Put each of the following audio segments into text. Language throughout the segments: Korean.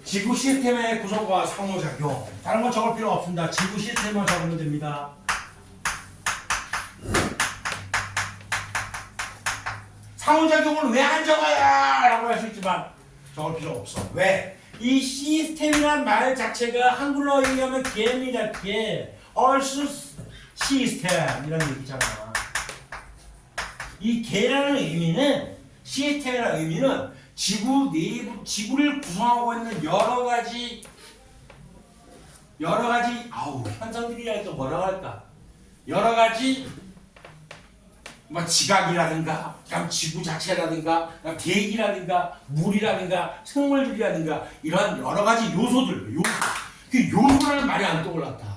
지구 시스템의 구성과 상호작용. 다른 건 적을 필요 없습니다. 지구 시스템만 적으면 됩니다. 상호작용을 왜 안 적어야? 라고 할 수 있지만 적을 필요 없어. 왜? 이 시스템이란 말 자체가 한글로 얘기하면 개입니다. 개. 얼스 시스템이라는 얘기잖아. 이 개라는 의미는 시스템이라는 의미는 지구 내부 지구를 구성하고 있는 여러 가지 현상들이라 또 뭐라고 할까? 여러 가지 뭐 지각이라든가, 그냥 지구 자체라든가, 그냥 대기라든가, 물이라든가, 생물들이라든가 이런 여러 가지 요소들, 그 요소라는 말이 안 떠올랐다.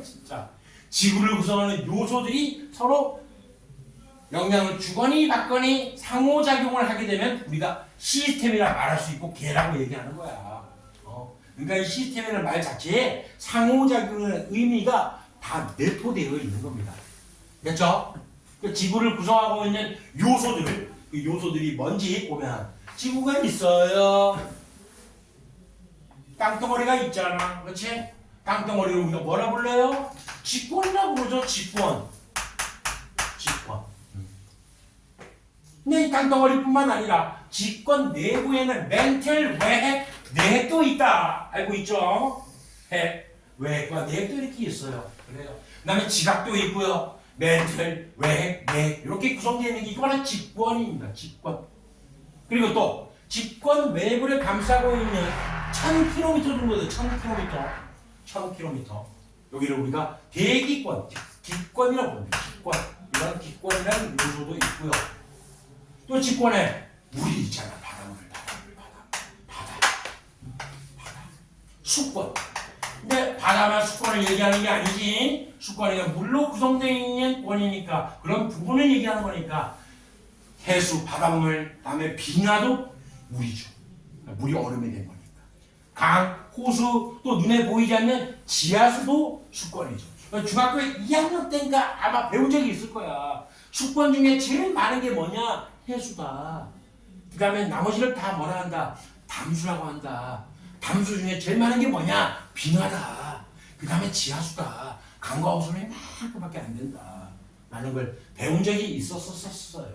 진짜 지구를 구성하는 요소들이 서로 영향을 주거니 받거니 상호작용을 하게 되면 우리가 시스템이라 말할 수 있고 개라고 얘기하는 거야. 그러니까 이 시스템이라는 말 자체에 상호작용의 의미가 다 내포되어 있는 겁니다. 됐죠? 그 지구를 구성하고 있는 요소들을, 그 요소들이 뭔지 보면 지구가 있어요. 땅덩어리가 있잖아. 그렇지? 땅덩어리를 우리가 뭐라 불러요? 직권이라고 부르죠. 직권. 근데 이 땅덩어리뿐만 아니라 직권 내부에는 멘틀, 외핵, 내핵도 있다. 알고 있죠? 핵, 외핵과 내핵도 이렇게 있어요. 그래요. 그 다음에 지각도 있고요. 멘틀, 외핵, 내핵 이렇게 구성되어 있는 게 이거 바로 직권입니다. 직권. 그리고 또 직권 외부를 감싸고 있는 1000km 정도 돼요. 1000km. 여기를 우리가 대기권, 기권이라고 합니다. 기권. 이런 기권이라는 요소도 있고요. 또 직권에 물이 있잖아. 바다. 수권. 근데 바다만 수권을 얘기하는 게 아니지. 수권이 물로 구성되어 있는 권이니까 그런 부분을 얘기하는 거니까 해수, 바닷물, 그다음에 빙하도 물이죠. 물이 얼음이 된 거니까. 강, 호수, 또 눈에 보이지 않는 지하수도 수권이죠. 중학교 2학년 때인가 아마 배운 적이 있을 거야. 수권 중에 제일 많은 게 뭐냐? 해수다. 그 다음에 나머지를 다 뭐라 한다? 담수라고 한다. 담수 중에 제일 많은 게 뭐냐? 빙하다. 그 다음에 지하수다. 강과 호수는 이만큼밖에 안 된다. 라는 걸 배운 적이 있었어요.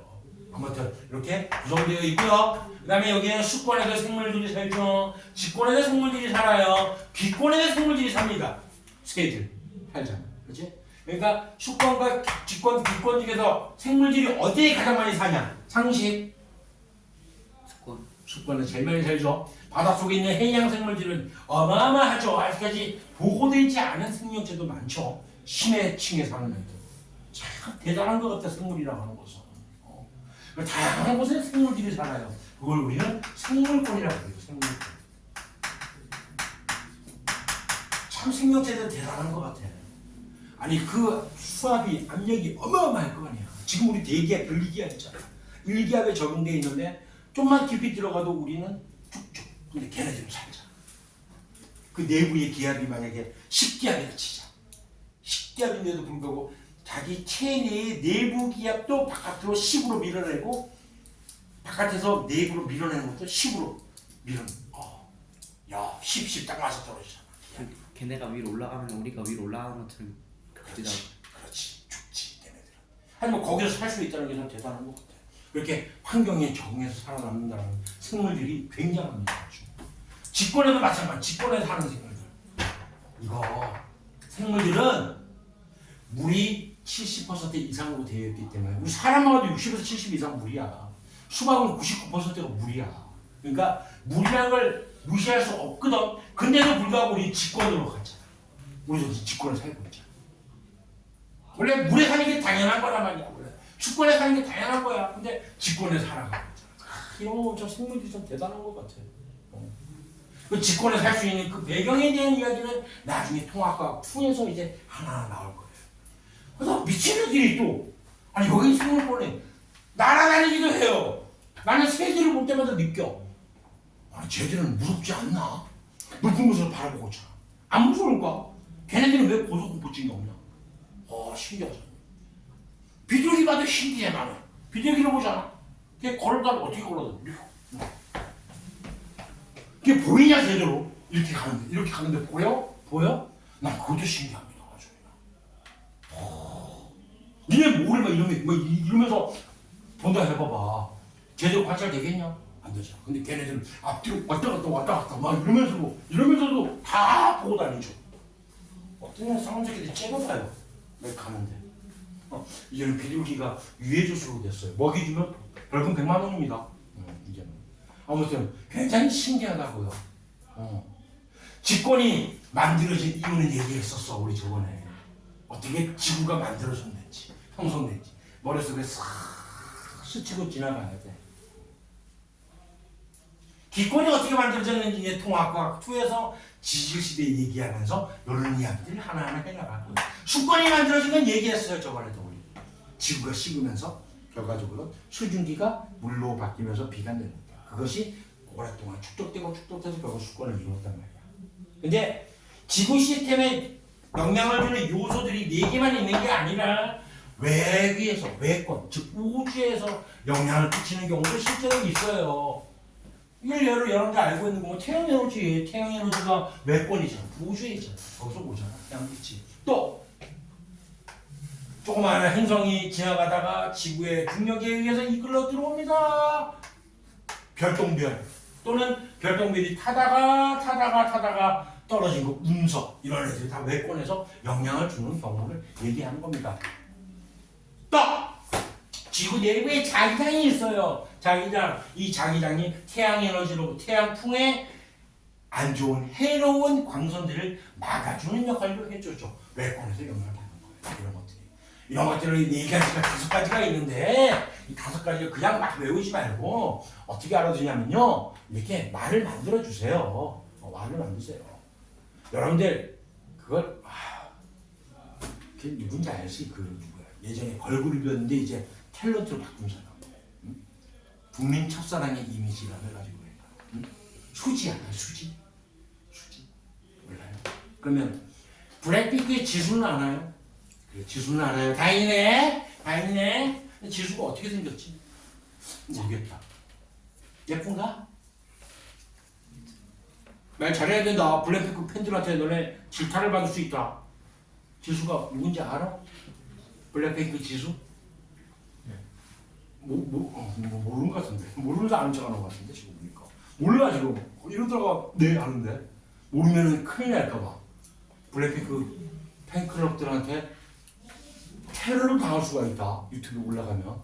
아무튼 이렇게 구성되어 있고요. 그 다음에 여기에 수권에서 생물들이 살죠. 직권에서 생물들이 살아요. 기권에서 생물들이 삽니다. 새들 살잖아. 그렇지? 그러니까 수권과 직권, 기권 중에서 생물들이 어디에 가장 많이 사냐? 상식. 수권은 제일 많이 살죠. 바닷속에 있는 해양 생물들은 어마어마하죠. 아직까지 보고되지 않은 생명체도 많죠. 심해 층에 사는 애들. 참 대단한 것 같아, 생물이라고 하는 것은. 다양한 곳에 생물들이 살아요. 그걸 우리는 생물권이라고 해요. 생물권. 참 생명체들 대단한 것 같아. 아니 그 수압이, 압력이 어마어마할 거 아니야. 지금 우리 대기압, 1기압 있잖아. 1기압에 적용되어 있는데 좀만 깊이 들어가도 우리는 쭉쭉. 근데 걔네들은 살잖아. 그 내부의 기압이 만약에 10기압이라 치자. 10기압인데도 불구하고 자기 체내의 내부 기압도 바깥으로 10으로 밀어내고 바깥에서 내부로 밀어내는 것도 10으로 밀어내. 야, 10 딱 맞아 떨어지잖아. 걔네가 위로 올라가면 우리가 위로 올라가는 것처럼 그렇지. 죽지 걔네들은. 하지만 거기서 살 수 있다는 게 참 대단한 것 같아. 이렇게 환경에 적응해서 살아남는다는 생물들이 굉장합니다. 직권에도 마찬가지. 직권에서 사는 생물들. 이거 생물들은 물이 70% 이상으로 되어 있기 때문에 우리 사람마다 60에서 70 이상 물이야. 수박은 99%가 물이야. 그러니까 물이라는 걸 무시할 수 없거든. 근데도 불구하고 우리 직권으로 갔잖아. 우리도 직권을 살고 있잖아. 원래 물에 사는 게 당연한 거란 말이야. 원래 수권에 사는 게 당연한 거야. 근데 직권에 살아가고 있잖아. 이런 저 생물들이 좀 대단한 것 같아. 그 직권에 살 수 있는 그 배경에 대한 이야기는 나중에 통합과 푸에서 이제 하나하나 나올 거예요. 그래서 미친 애들이 또 아니 여기 생물권에 날아다니기도 해요. 나는 새들을 볼 때마다 느껴. 아니 쟤들은 무섭지 않나? 높은 곳에서 바라보고 있잖아. 안 무서울까? 걔네들은 왜 고소공포증이 없냐? 신기하잖아. 비둘기 봐도 신기해 나는. 비둘기를 보잖아. 걔 걸어다니면 어떻게 걸어다녀? 그게 보이냐 제대로? 이렇게 가는데 이렇게 가는데 보여? 보여? 난 그것도 신기합니다. 아주 그냥. 니네 뭐를 막 이러면서 본다 해봐봐. 제대로 관찰 되겠냐? 안 되잖아. 근데 걔네들은 앞뒤로 왔다 갔다 막 이러면서도 다 보고 다니죠. 어떤 애 상황적인데 째려봐요. 왜 가는데. 이제는 비둘기가 유해조수로 됐어요. 먹이 주면 벌금 100만 원입니다. 이제는. 아무튼 굉장히 신기하다고요. 집권이 만들어진 이유는 얘기했었어 우리 저번에. 어떻게 지구가 만들어졌는지 형성됐지 머릿속에 싹 스치고 지나가야 돼. 기권이 어떻게 만들어졌는지 이제 통합과학 2에서 지질시대 얘기하면서 이런 이야기들 하나하나 해나가고, 수권이 만들어진 건 얘기했어요 저번에도. 우리 지구가 식으면서 결과적으로 수증기가 물로 바뀌면서 비가 내립니다. 그것이 오랫동안 축적돼서 결국 수권을 이루었단 말이야. 근데 지구 시스템에 영향을 주는 요소들이 4개만 있는 게 아니라 외계에서, 외권, 즉 우주에서 영향을 끼치는 경우도 실제로 있어요. 예를 여러분들 알고 있는 거 태양 에너지가 외권이잖아. 우주에 있잖아. 거기서 오잖아. 태양빛이. 또 조그마한 행성이 지나가다가 지구의 중력에 의해서 이끌러 들어옵니다. 별똥별 또는 별똥별이 타다가 떨어진 거 운석 이런 애들이 다 외권에서 영향을 주는 경우를 얘기하는 겁니다. 또 지구 내부에 자기장이 있어요. 자기장. 이 자기장이 태양 에너지로 태양풍에 안 좋은 해로운 광선들을 막아주는 역할도 해주죠. 외권에서 영향을 받는 거예요. 이런 것들이 4가지가 5가지가 있는데 이 5가지를 그냥 막 외우지 말고 어떻게 알아두냐면요, 이렇게 말을 만들어 주세요. 말을 만드세요. 여러분들 그걸 그게 누군지 알지? 그 누구야? 예전에 걸그룹이었는데 이제 탤런트로 바꾼 사람. 응? 국민 첫사랑의 이미지라고 해가지고 그래요. 응? 수지 알아요? 수지 몰라요? 그러면 블랙핑크의 지수는 아나요? 지수는 알아요. 다행이네. 지수가 어떻게 생겼지? 모르겠다. 예쁜가? 말 잘해야 된다. 블랙핑크 팬들한테 너네 질타를 받을 수 있다. 지수가 누군지 알아? 블랙핑크 지수? 모르는 것 같은데. 모르는 거 아는 척 하는 것 같은데 지금 보니까. 몰라 지금. 이러다가 네 아는데. 모르면은 큰일 날까봐. 블랙핑크 팬클럽들한테 테러를 당할 수가 있다. 유튜브에 올라가면.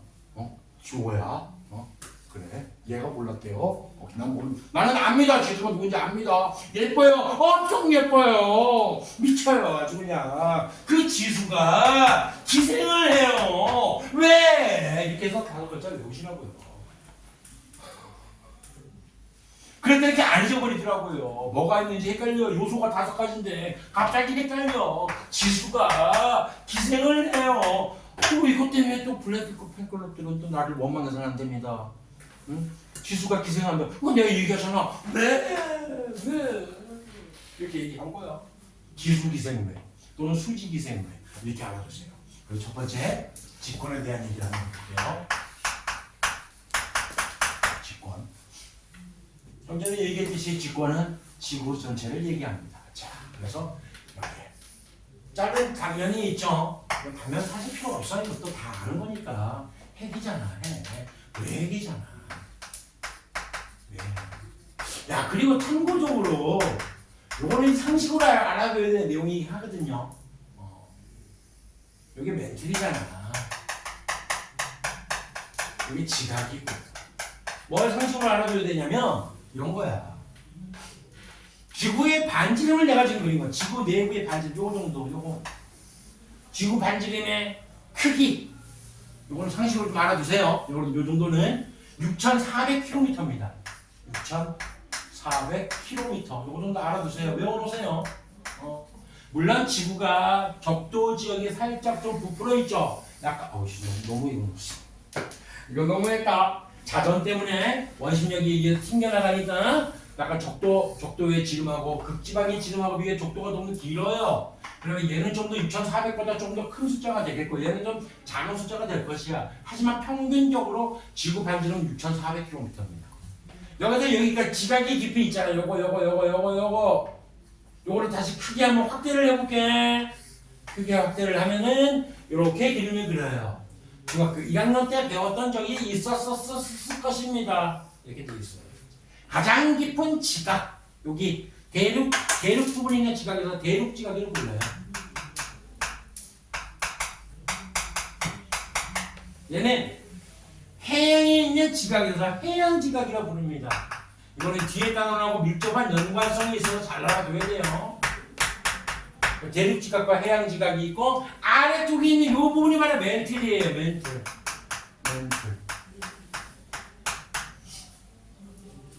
지호야. 그래. 얘가 몰랐대요. 나는 압니다. 지수가 누군지 압니다. 예뻐요. 엄청 예뻐요. 미쳐요. 아주 그냥. 그 지수가 기생을 해요. 왜? 이렇게 해서 5글자 외우시라고요. 그랬더니 이렇게 안 잊어버리더라고요. 뭐가 있는지 헷갈려. 요소가 5가지인데 갑자기 헷갈려. 지수가 기생을 해요. 또 이것 때문에 또 블랙핑크 팬클럽들은 또 나를 원망해서는 안 됩니다. 응? 지수가 기생하면 내가 얘기하잖아. 왜? 이렇게 얘기한 거야. 지수 기생매 또는 수지 기생매 이렇게 알아두세요. 그리고 첫 번째 직권에 대한 얘기를 한번 볼게요. 직권. 좀 전에 얘기했듯이 직권은 지구 전체를 얘기합니다. 자, 그래서 이렇게 짧은 단면이 있죠. 단면 사실 필요 없어요. 이것도 다 아는 거니까. 핵이잖아. 왜 핵이잖아. 왜? 야, 그리고 참고적으로 요거는 상식으로 알아둬야 되는 내용이 하거든요. 여기 멘틀이잖아. 여기 지각이고. 뭘 상식으로 알아둬야 되냐면 이런 거야. 지구의 반지름을 내가 지금 그린 거야. 지구 내부의 반지름 요 정도. 요거 지구 반지름의 크기. 요거는 상식으로 좀 알아두세요. 요 정도는 6,400km입니다. 6,400km. 요거 정도 알아두세요. 외워놓으세요. 물론 지구가 적도 지역에 살짝 좀 부풀어 있죠. 약간 너무 이거 너무했다. 자전 때문에 원심력이 이게 튕겨나가니까 약간 적도의 지름하고 극지방의 지름하고 비해 적도가 너무 길어요. 그러면 얘는 좀 더 6,400보다 좀 더 큰 숫자가 되겠고 얘는 좀 작은 숫자가 될 것이야. 하지만 평균적으로 지구 반지름 6,400km입니다. 여기서 여기까지 지각의 깊이 있잖아. 요거를 다시 크게 한번 확대를 해볼게. 크게 확대를 하면은 이렇게 그림을 그려요. 중학교 1학년 때 배웠던 적이 있었을 것입니다. 이렇게 되어 있어요. 가장 깊은 지각, 여기 대륙 부분에 있는 지각에서 대륙 지각이라고 불러요. 얘는 해양에 있는 지각에서 해양 지각이라고 부릅니다. 이거는 뒤에 단원하고 밀접한 연관성이 있어서 잘 알아둬야 돼요. 대륙 지각과 해양 지각이 있고 아래쪽에 있는 이 부분이 바로 멘틀이에요. 멘틀.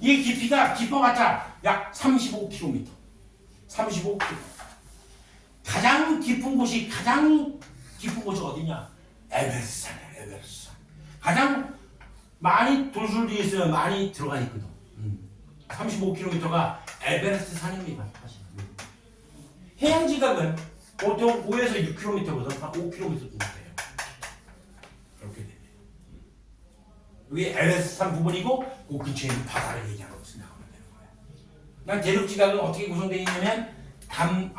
이 깊이가 깊어봤자 약 35km. 35km. 가장 깊은 곳이 어디냐? 에베레스트산이야. 에베레스트. 가장 많이 돌술되어 있어요. 많이 들어가 있거든. 35km가 에베레스트 산입니다. 해양 지각은 보통 5에서 6km보다 한 5km 정도 돼요. 그렇게 됩니다. 여기 에베레스트 산 부분이고 그 근처에 있는 바다를 얘기하라고 생각하면 되는 거예요. 난 대륙 지각은 어떻게 구성되어 있냐면 화강암.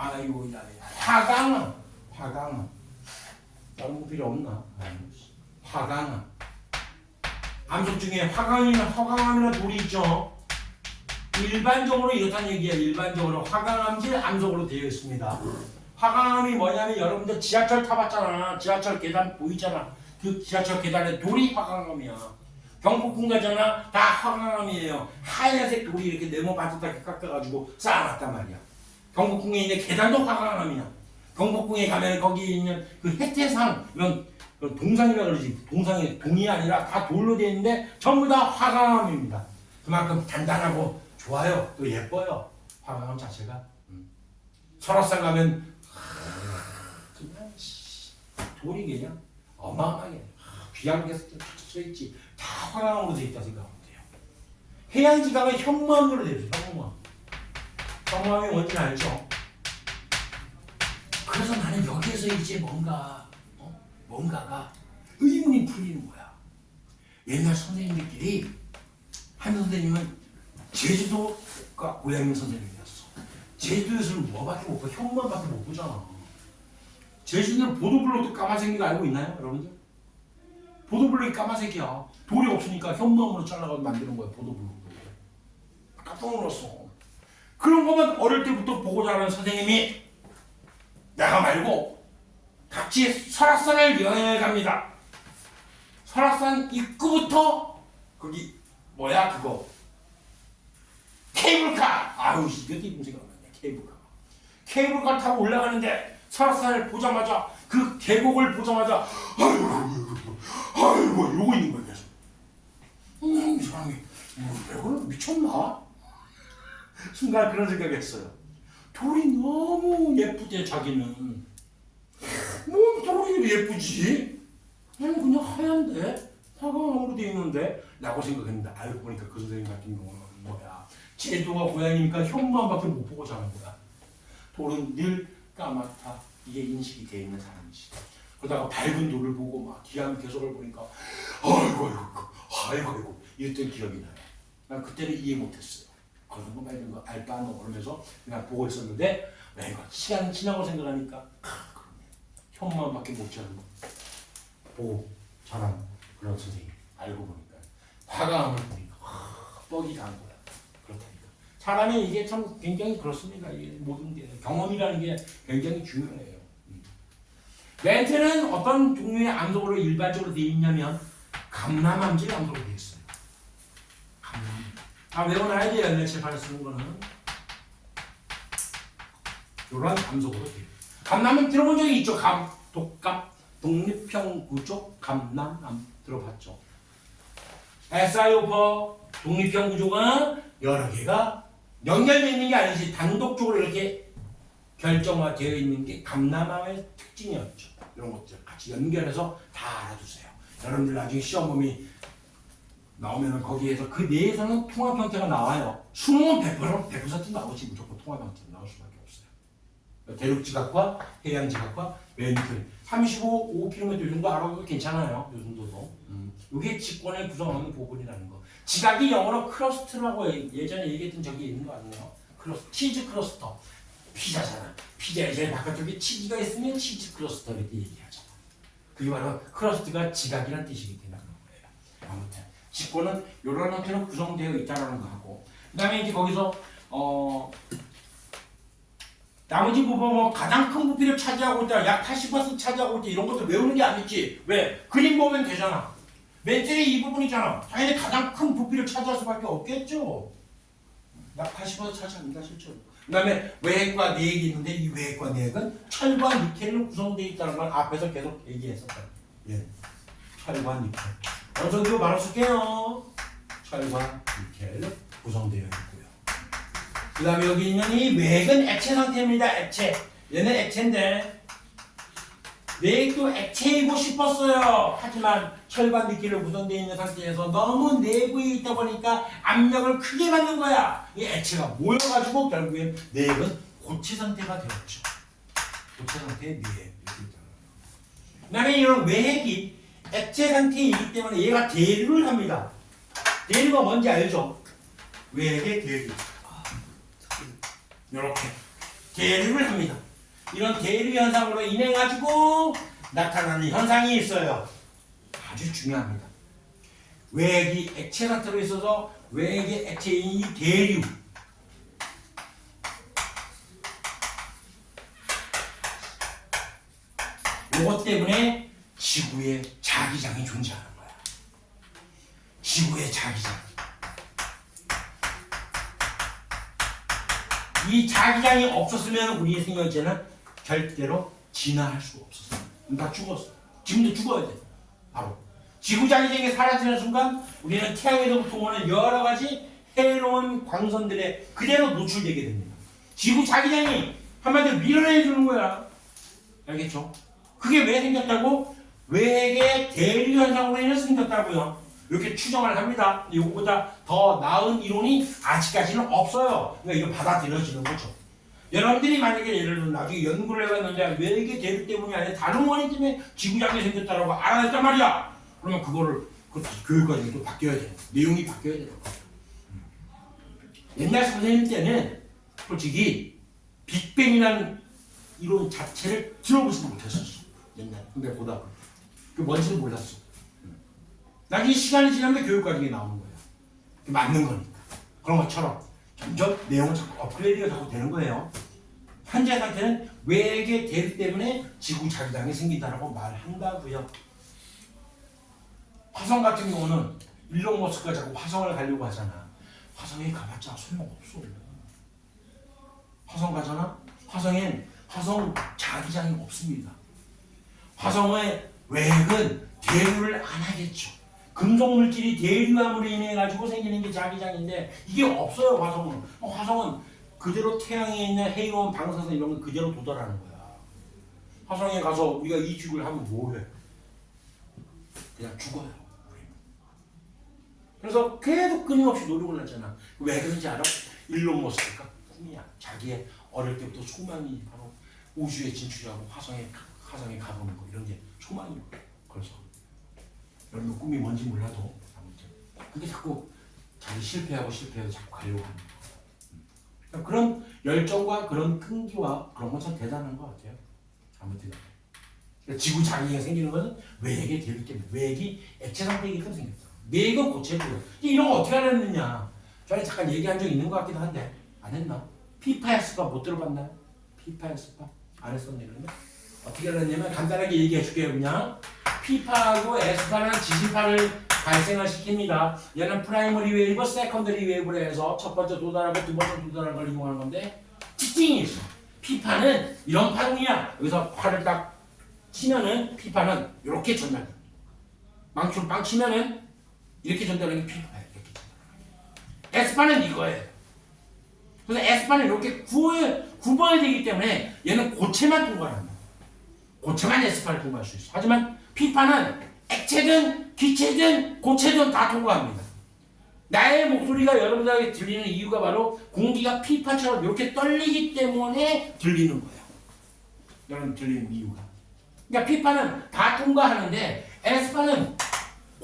다른 거 필요 없나? 화강암. 암석 중에 화강암이나 돌이 있죠. 일반적으로 이렇다는 얘기예요. 일반적으로 화강암질 암석으로 되어 있습니다. 화강암이 뭐냐면 여러분들 지하철 타봤잖아. 지하철 계단 보이잖아. 그 지하철 계단에 돌이 화강암이야. 경복궁 가잖아. 다 화강암이에요. 하얀색 돌이 이렇게 네모 반듯하게 깎아가지고 쌓아놨단 말이야. 경복궁에 있는 계단도 화강암이야. 경복궁에 가면 거기에 있는 그 해태상 이런 동상이라 그러지. 동이 아니라 다 돌로 되어 있는데 전부 다 화강암입니다. 그만큼 단단하고 좋아요. 또 예뻐요. 화강암 자체가. 설악산 가면 그냥 돌이 그냥 어마어마하게 귀하게 서 있지. 다 화강암으로 되어 있다 생각하면 돼요. 해양 지각은 현무암으로 되어 있어요. 현무암이 뭔지 알죠? 그래서 나는 여기에서 이제 뭔가가 의문이 풀리는 거야. 옛날 선생님들끼리 한 선생님은 제주도가 고향인 선생님이었어. 제주도에서는 뭐밖에 못 봐? 현무암밖에 못 보잖아. 제주도는 보도블록도 까만색인 거 알고 있나요, 여러분들? 보도블록이 까만색이야. 돌이 없으니까 현무암으로 잘라가지고 만드는 거야, 보도블록을. 깜짝 놀랐어. 그런 것만 어릴 때부터 보고 자라는 선생님이 내가 말고 같이 설악산을 여행을 갑니다. 설악산 입구부터 거기 그거 케이블카. 아유 이것도 이름 생각나네. 케이블카 타고 올라가는데 설악산을 보자마자 그 계곡을 보자마자 아이고 이러고 있는 거야 계속. 이 사람이 이걸 미쳤나? 순간 그런 생각했어요. 돌이 너무 예쁘대 자기는. 뭐 돌이 예쁘지? 아니 그냥 하얀데 화강암으로 되어 있는데 라고 생각했는데 알고 보니까 그 선생님 같은 경우는 뭐야, 제주도가 고향이니까 현무암밖에 못 보고 자는 거야. 돌은 늘 까맣다. 이게 인식이 되어 있는 사람이지. 그러다가 밝은 돌을 보고 막 귀한 개석을 보니까 아이고 이랬던 기억이 나요. 난 그때는 이해 못했어요. 그런 거 말든 거 알바 안 그러면서 그냥 보고 있었는데 내가 시간 지나고 생각하니까 현무암밖에 못 자는 거 보고 자란 그런 선생님. 알고 보니까 화강암을 보니까 뻑이 간 거야. 그렇다니까 사람이 이게 참 굉장히 그렇습니다. 이게 모든 게 경험이라는 게 굉장히 중요해요. 멘트는 어떤 종류의 암석으로 일반적으로 되어 있냐면 감남암질 암석으로 되어 있어요. 다 외워놔야 돼요. 연례칠판에 쓰는 거는 이런 암석으로 돼요. 감남은 들어본 적이 있죠. 독감, 독립형구조, 감남암 들어봤죠. SI오퍼 독립형구조가 여러 개가 연결되어 있는 게 아니지 단독적으로 이렇게 결정화되어 있는 게 감남암의 특징이었죠. 이런 것들 같이 연결해서 다 알아두세요. 여러분들 나중에 시험범위 나오면은 거기에서 그 내에서는 통합 형태가 나와요. 수능은 100% 나오지. 무조건 통합 형태 나올 수밖에 없어요. 대륙 지각과 해양 지각과 멘틀 35, 5km 이 정도 알아도 괜찮아요. 이 정도도. 이게 직권을 구성하는 부분이라는 거. 지각이 영어로 크러스트라고 예전에 얘기했던 적이 있는 거 아니에요? 치즈 크러스터. 피자잖아. 피자에 제일 바깥쪽에 치즈가 있으면 치즈 크러스터 이렇게 얘기하잖아. 그게 바로 크러스트가 지각이라는 뜻이기 때문에 그런 거예요. 아무튼 직권은 이런 형태로 구성되어 있다는 거 하고, 그 다음에 이제 거기서 나머지 부분 뭐 가장 큰 부피를 차지하고 있다, 약 80% 차지하고 있다 이런 것도 외우는 게 아니지. 왜? 그림 보면 되잖아. 맨 뒤에 이 부분이잖아. 당연히 가장 큰 부피를 차지할 수밖에 없겠죠. 약 80% 차지합니다 실제로. 그 다음에 외핵과 내핵이 있는데 이 외핵과 내핵은 철과 니켈로 구성되어 있다는 걸 앞에서 계속 얘기했었다. 예. 철과 니켈. 어느 정도 말을 쓸게요. 철과 니켈 구성되어 있고요. 그 다음에 여기 있는 이 외핵은 액체 상태입니다. 액체. 얘는 액체인데 내핵도 액체이고 싶었어요. 하지만 철과 니켈로 구성되어 있는 상태에서 너무 내부에 있다 보니까 압력을 크게 받는 거야. 이 액체가 모여가지고 결국엔 내핵은 고체 상태가 되었죠. 고체 상태의 내핵. 그 다음에 이런 외핵이 액체 상태이기 때문에 얘가 대류를 합니다. 대류가 뭔지 알죠? 외핵의 대류. 이렇게 대류를 합니다. 이런 대류 현상으로 인해 가지고 나타나는 현상이 있어요. 아주 중요합니다. 외핵이 액체 상태로 있어서 외핵의 액체인 이 대류, 이것 때문에 지구에 자기장이 존재하는 거야. 지구의 자기장. 이 자기장이 없었으면 우리 생명체는 절대로 진화할 수가 없었어. 다 죽었어. 지금도 죽어야 돼. 바로 지구 자기장이 사라지는 순간 우리는 태양에서부터 오는 여러 가지 해로운 광선들에 그대로 노출되게 됩니다. 지구 자기장이 한마디로 밀어내 주는 거야. 알겠죠? 그게 왜 생겼다고? 외핵의 대류 현상으로 인해서 생겼다고요. 이렇게 추정을 합니다. 이거보다 더 나은 이론이 아직까지는 없어요. 그러니까 이거 받아들여지는 거죠. 여러분들이 만약에 예를 들어 나중에 연구를 해봤는데 외핵의 대류 때문이 아니라 다른 원인 때문에 지구장이 생겼다라고 알아냈단 말이야. 그러면 그거를 교육과정이 또 바뀌어야 돼. 내용이 바뀌어야 되는 거야. 옛날 선생님 때는 솔직히 빅뱅이라는 이론 자체를 들어보지도 못했었어. 옛날. 근데 보다 그 뭔지도 몰랐어. 나중에 시간이 지나면 교육과정이 나오는 거예요. 맞는 거니까. 그런 것처럼 점점 내용은 자꾸 업그레이드가 자꾸 되는 거예요. 현재 상태는 외핵의 대류 때문에 지구 자기장이 생긴다라고 말한다고요. 화성 같은 경우는 일론 머스크가 자꾸 화성을 가려고 하잖아. 화성에 가봤자 소용없어. 화성 가잖아? 화성엔 화성 자기장이 없습니다. 화성의 외핵은 대류를 안 하겠죠. 금속 물질이 대류함으로 인해 가지고 생기는 게 자기장인데 이게 없어요. 화성은. 화성은 그대로 태양에 있는 해이로운 방사선 이런 거 그대로 도달하는 거야. 화성에 가서 우리가 이주를 하면 뭐해? 그냥 죽어요. 우리는. 그래서 계속 끊임없이 노력을 하잖아. 왜 그런지 알아? 일론 머스크가 꿈이야. 자기의 어릴 때부터 소망이 바로 우주에 진출하고 화성에 가보는 거 이런 게 소망이에요. 그래서 여러분 꿈이 뭔지 몰라도 아무튼 그게 자꾸 자기 실패하고 자꾸 가려고 합니다. 그러니까 그런 열정과 그런 끈기와 그런 건 참 대단한 것 같아요. 아무튼 그러니까 지구 자기가 생기는 것은 외핵의 대류 때문에 외핵이 액체 상태이기 때문에 생겼다. 내핵은 고체고요. 이런 거 어떻게 알았느냐? 전에 잠깐 얘기한 적 있는 것 같기도 한데 안 했나? 피파에스파 못 들어봤나요? 피파에스파 안 했었네. 그러면 어떻게 알았냐면 간단하게 얘기해 줄게요. 그냥 피파하고 에스파는 지진파를 발생을 시킵니다. 얘는 프라이머리 웨이브, 세컨더리 웨이브로 해서 첫 번째 도달하고 두 번째 도달하는 걸 이용하는 건데 특징이 있어. 피파는 이런 파동이야. 여기서 팔을 딱 치면은 피파는 이렇게 전달돼. 망치로 빵 치면은 이렇게 전달하는 게 피파야. 이렇게 전달하는 게. 에스파는 이거예요. 그래서 에스파는 이렇게 구분이 되기 때문에 얘는 고체만 통과합니다. 고체만 에스파를 통과할 수 있어. 하지만 피파는 액체든 기체든 고체든 다 통과합니다. 나의 목소리가 여러분들에게 들리는 이유가 바로 공기가 피파처럼 이렇게 떨리기 때문에 들리는 거예요. 여러분 들리는 이유가. 그러니까 피파는 다 통과하는데 에스파는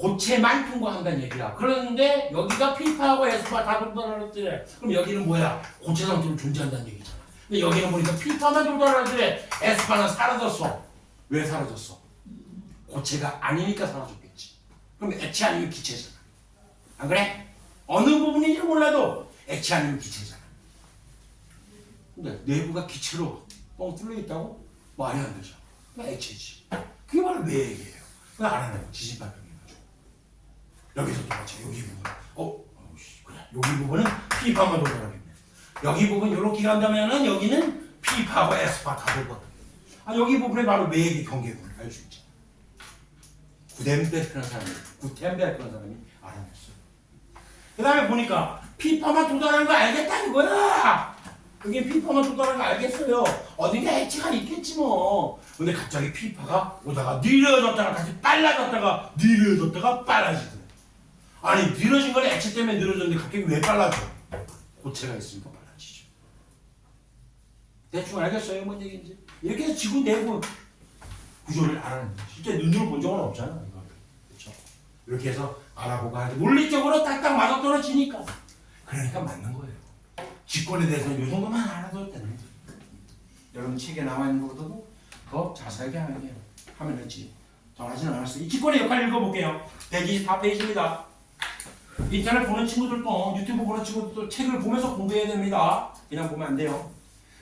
고체만 통과한다는 얘기야. 그런데 여기가 P파하고 S파 다 도달하는데 그럼 여기는 뭐야? 고체 상태로 존재한다는 얘기잖아. 근데 여기는 보니까 P파만 도달하는데 S파는 사라졌어. 왜 사라졌어? 고체가 아니니까 사라졌겠지. 그럼 액체 아니면 기체잖아. 안 그래? 어느 부분인지 몰라도 액체 아니면 기체잖아. 근데 내부가 기체로 뻥 뚫려 있다고? 말이 안 되죠. 그러니까 액체지. 그게 바로 매액이에요. 그거 알아내고 지진 발병해가지고 여기서 똑같이 여기 부분 그래 여기 부분은 P파만 도달하겠네. 여기 부분 이렇게 간다면은 여기는 P파하고 S파 다 도달하겠네. 여기 부분에 바로 매액의 경계군을 알 수 있죠. 구텐베르크라는 사람이 알아냈어요. 그 다음에 보니까 P파만 도달하는 거 알겠다 이거야. 그게 P파만 도달하는 거 알겠어요. 어딘가 액체가 있겠지 뭐. 근데 갑자기 P파가 오다가 느려졌다가 다시 빨라졌다가 느려졌다가 빨라지더래. 아니 느려진 건 액체 때문에 느려졌는데 갑자기 왜 빨라져? 고체가 있으니까 빨라지죠. 대충 알겠어요 뭔 얘기인지. 이렇게 해서 지구 내부 구조를 알아내는 거야. 실제 눈으로 본 적은 없잖아 이거. 그렇죠? 이렇게 해서 알아보고 하는데 논리적으로 딱딱 맞아떨어지니까 그러니까 맞는 거예요. 직권에 대해서는 이 정도만 알아도 되는 거예요. 여러분 책에 나와 있는 것보다도 더 자세하게 하면 됐지. 정하지는 않았어요. 이 직권의 역할을 읽어볼게요. 124페이지입니다. 인터넷 보는 친구들도 유튜브 보는 친구들도 책을 보면서 공부해야 됩니다. 그냥 보면 안 돼요.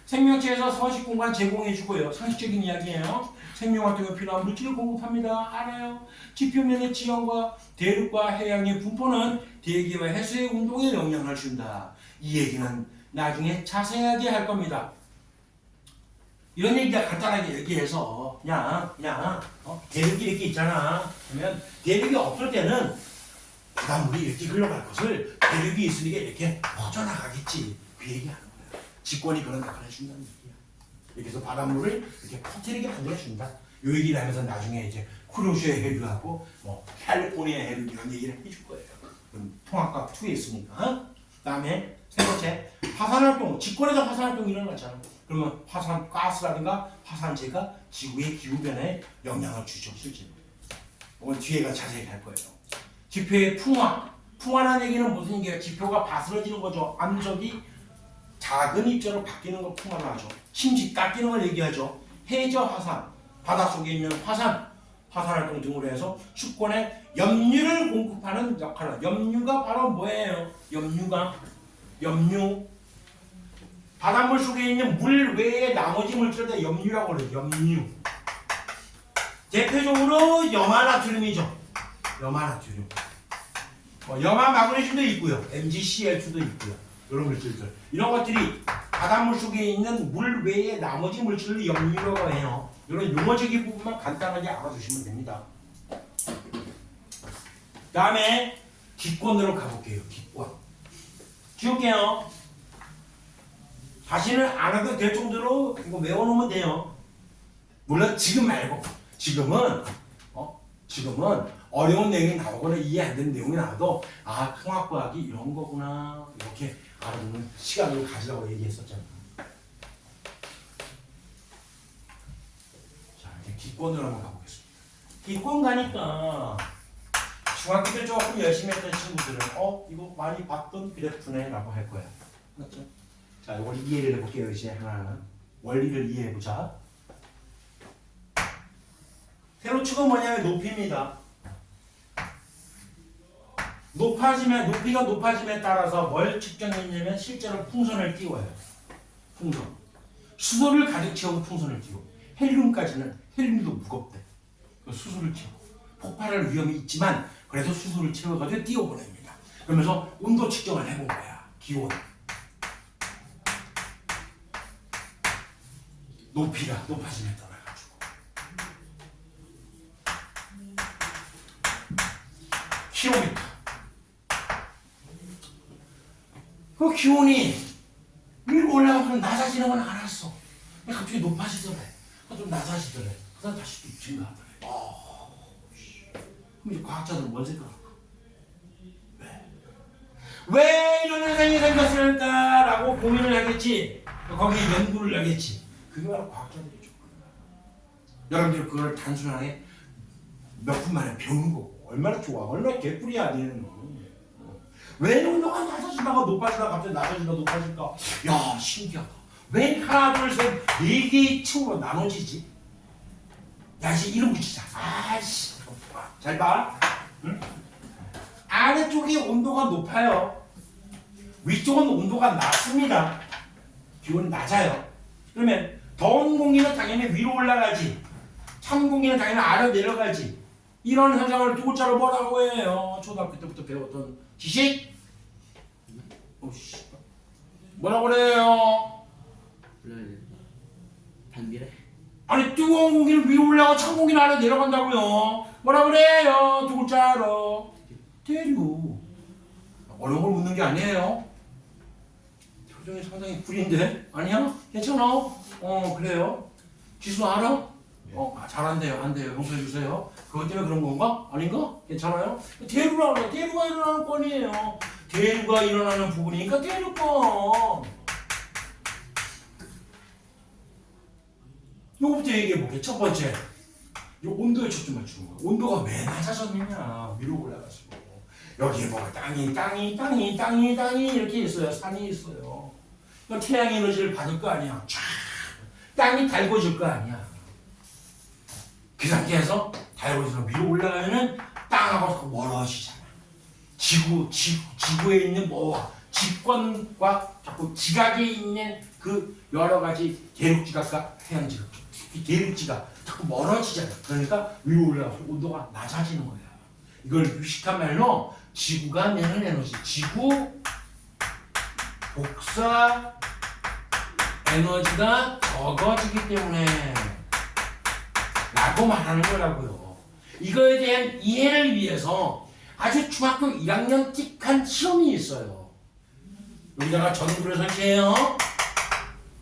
생명체에서 서식 공간 제공해주고요. 상식적인 이야기예요. 생명 활동에 필요한 물질을 공급합니다. 알아요. 지표면의 지형과 대륙과 해양의 분포는 대기와 해수의 운동에 영향을 준다. 이 얘기는 나중에 자세하게 할 겁니다. 이런 얘기가 간단하게 얘기해서 그냥 대륙이 이렇게 있잖아. 그러면 대륙이 없을 때는 바닷물이 이렇게 흘러갈 것을 대륙이 있으니까 이렇게 퍼져나가겠지. 그 얘기하는 거야. 직권이 그런 역할을 해준다는 얘기야. 이렇게 해서 바닷물을 이렇게 퍼뜨리게 만들어준다. 요 얘기를 하면서 나중에 이제 쿠로시오의 해류하고 캘리포니아 해류 이런 얘기를 해줄 거예요. 그럼 통합과 2에 있으니까. 다음에 세 번째 화산활동. 직권에서 화산활동이 일어나잖아. 그러면 화산가스라든가 화산재가 지구의 기후변화에 영향을 주죠. 실제로. 오늘 뒤에가 자세히 할 거예요. 지표의 풍화. 풍화라는 얘기는 무슨 얘기예요? 지표가 바스러지는 거죠. 암석이 작은 입자로 바뀌는 걸 풍화를 하죠. 심지 깎이는 걸 얘기하죠. 해저 화산. 바닷속에 있는 화산활동 등으로 해서 수권에 염류를 공급하는 역할을. 염류가 바로 뭐예요? 염류. 바닷물 속에 있는 물 외에 나머지 물질을 염류라고 그래요. 염류. 대표적으로 염화나트륨이죠. 염화나트륨. 염화마그네슘도 있고요. MgCl2도 있고요. 이런 물질들. 이런 것들이 바닷물 속에 있는 물 외에 나머지 물질을 염류라고 해요. 이런 용어적인 부분만 간단하게 알아두시면 됩니다. 다음에 기권으로 가볼게요. 기권. 지울게요. 다시는 안 해도 될 정도로 이거 외워놓으면 돼요. 물론 지금 말고 지금은 어려운 내용이 나오거나 이해 안 되는 내용이 나와도 통합과학이 이런 거구나 이렇게 알아두는 시간을 가지라고 얘기했었잖아. 자 이제 기권으로 한번 가보겠습니다. 기권 가니까 중학교 때 조금 열심히 했던 친구들은 이거 많이 봤던 그래프네 라고 할 거야. 맞죠? 자, 이걸 이해를 해볼게요. 이제 하나하나 원리를 이해해보자. 세로축은 뭐냐면 높이입니다. 높이가 높아짐에 따라서 뭘 측정했냐면 실제로 풍선을 띄워요. 풍선. 수소를 가득 채우고 풍선을 띄워. 헬륨도 무겁대. 수소를 채워. 폭발할 위험이 있지만 그래서 수소를 채워가지고 띄워보냅니다. 그러면서 온도 측정을 해본 거야. 기온. 높이가 높아짐에 따라가지고 킬로미터. 그 기온이 위로 올라가면 낮아지는 건 알았어. 근데 갑자기 높아지더래. 좀 낮아지더래. 그다음 다시 또 증가하더래. 그럼 이제 과학자들은 뭘 생각할까? 왜 이런 현상이 생겼을까라고 고민을 하겠지. 거기에 연구를 하겠지. 그게 바로 과학자들이죠. 여러분들 그걸 단순하게 몇 분 만에 배우는 거고 얼마나 좋아. 얼마나 개꿀이야 니는. 왜 온도가 낮아지다가 높아지다가 갑자기 낮아지다가 높아질까? 야 신기하다. 왜 하나 둘셋네 개의 층으로 나눠지지? 야 이제 이름 붙이자. 아이씨 잘 봐. 응? 아래쪽이 온도가 높아요. 위쪽은 온도가 낮습니다. 기온이 낮아요. 그러면 더운 공기는 당연히 위로 올라가지. 찬 공기는 당연히 아래로 내려가지. 이런 현상을 두 글자로 뭐라고 해요? 초등학교 때부터 배웠던 지식? 오씨. 뭐라고 그래요? 몰라야 돼. 단비례? 아니 뜨거운 공기는 위로 올라가고 찬 공기는 아래로 내려간다고요. 뭐라 그래요? 두 글자로. 대류. 어려운 걸 묻는 게 아니에요. 표정이 상당히 구린데? 아니야? 괜찮아? 그래요. 지수 알아? 잘한대요. 안 돼요. 용서해 주세요. 그것 때문에 그런 건가? 아닌가? 괜찮아요? 대류라고 그래. 대류가 일어나는 건이에요. 대류가 일어나는 부분이니까 대류권. 요거부터 얘기해 볼게. 첫 번째. 요 온도에 초점 맞추는 거야. 온도가 왜 낮아졌느냐. 위로 올라가시고. 여기에 뭐가 땅이 이렇게 있어요. 산이 있어요. 그럼 태양 에너지를 받을 거 아니야. 쫙. 땅이 달궈질 거 아니야. 그 상태에서 달궈져서 위로 올라가면은 땅하고 멀어지잖아. 지구에 있는 뭐와 직권과 자꾸 지각에 있는 그 여러 가지 대륙지각과 태양지각, 대륙지가 자꾸 멀어지잖아. 그러니까 위로 올라가서 온도가 낮아지는 거야. 이걸 유식한 말로 지구가 내는 에너지, 지구 복사 에너지가 적어지기 때문에 라고 말하는 거라고요. 이거에 대한 이해를 위해서 아주 중학교 1학년 틱한 시험이 있어요. 여기다가 전구를 설치해요.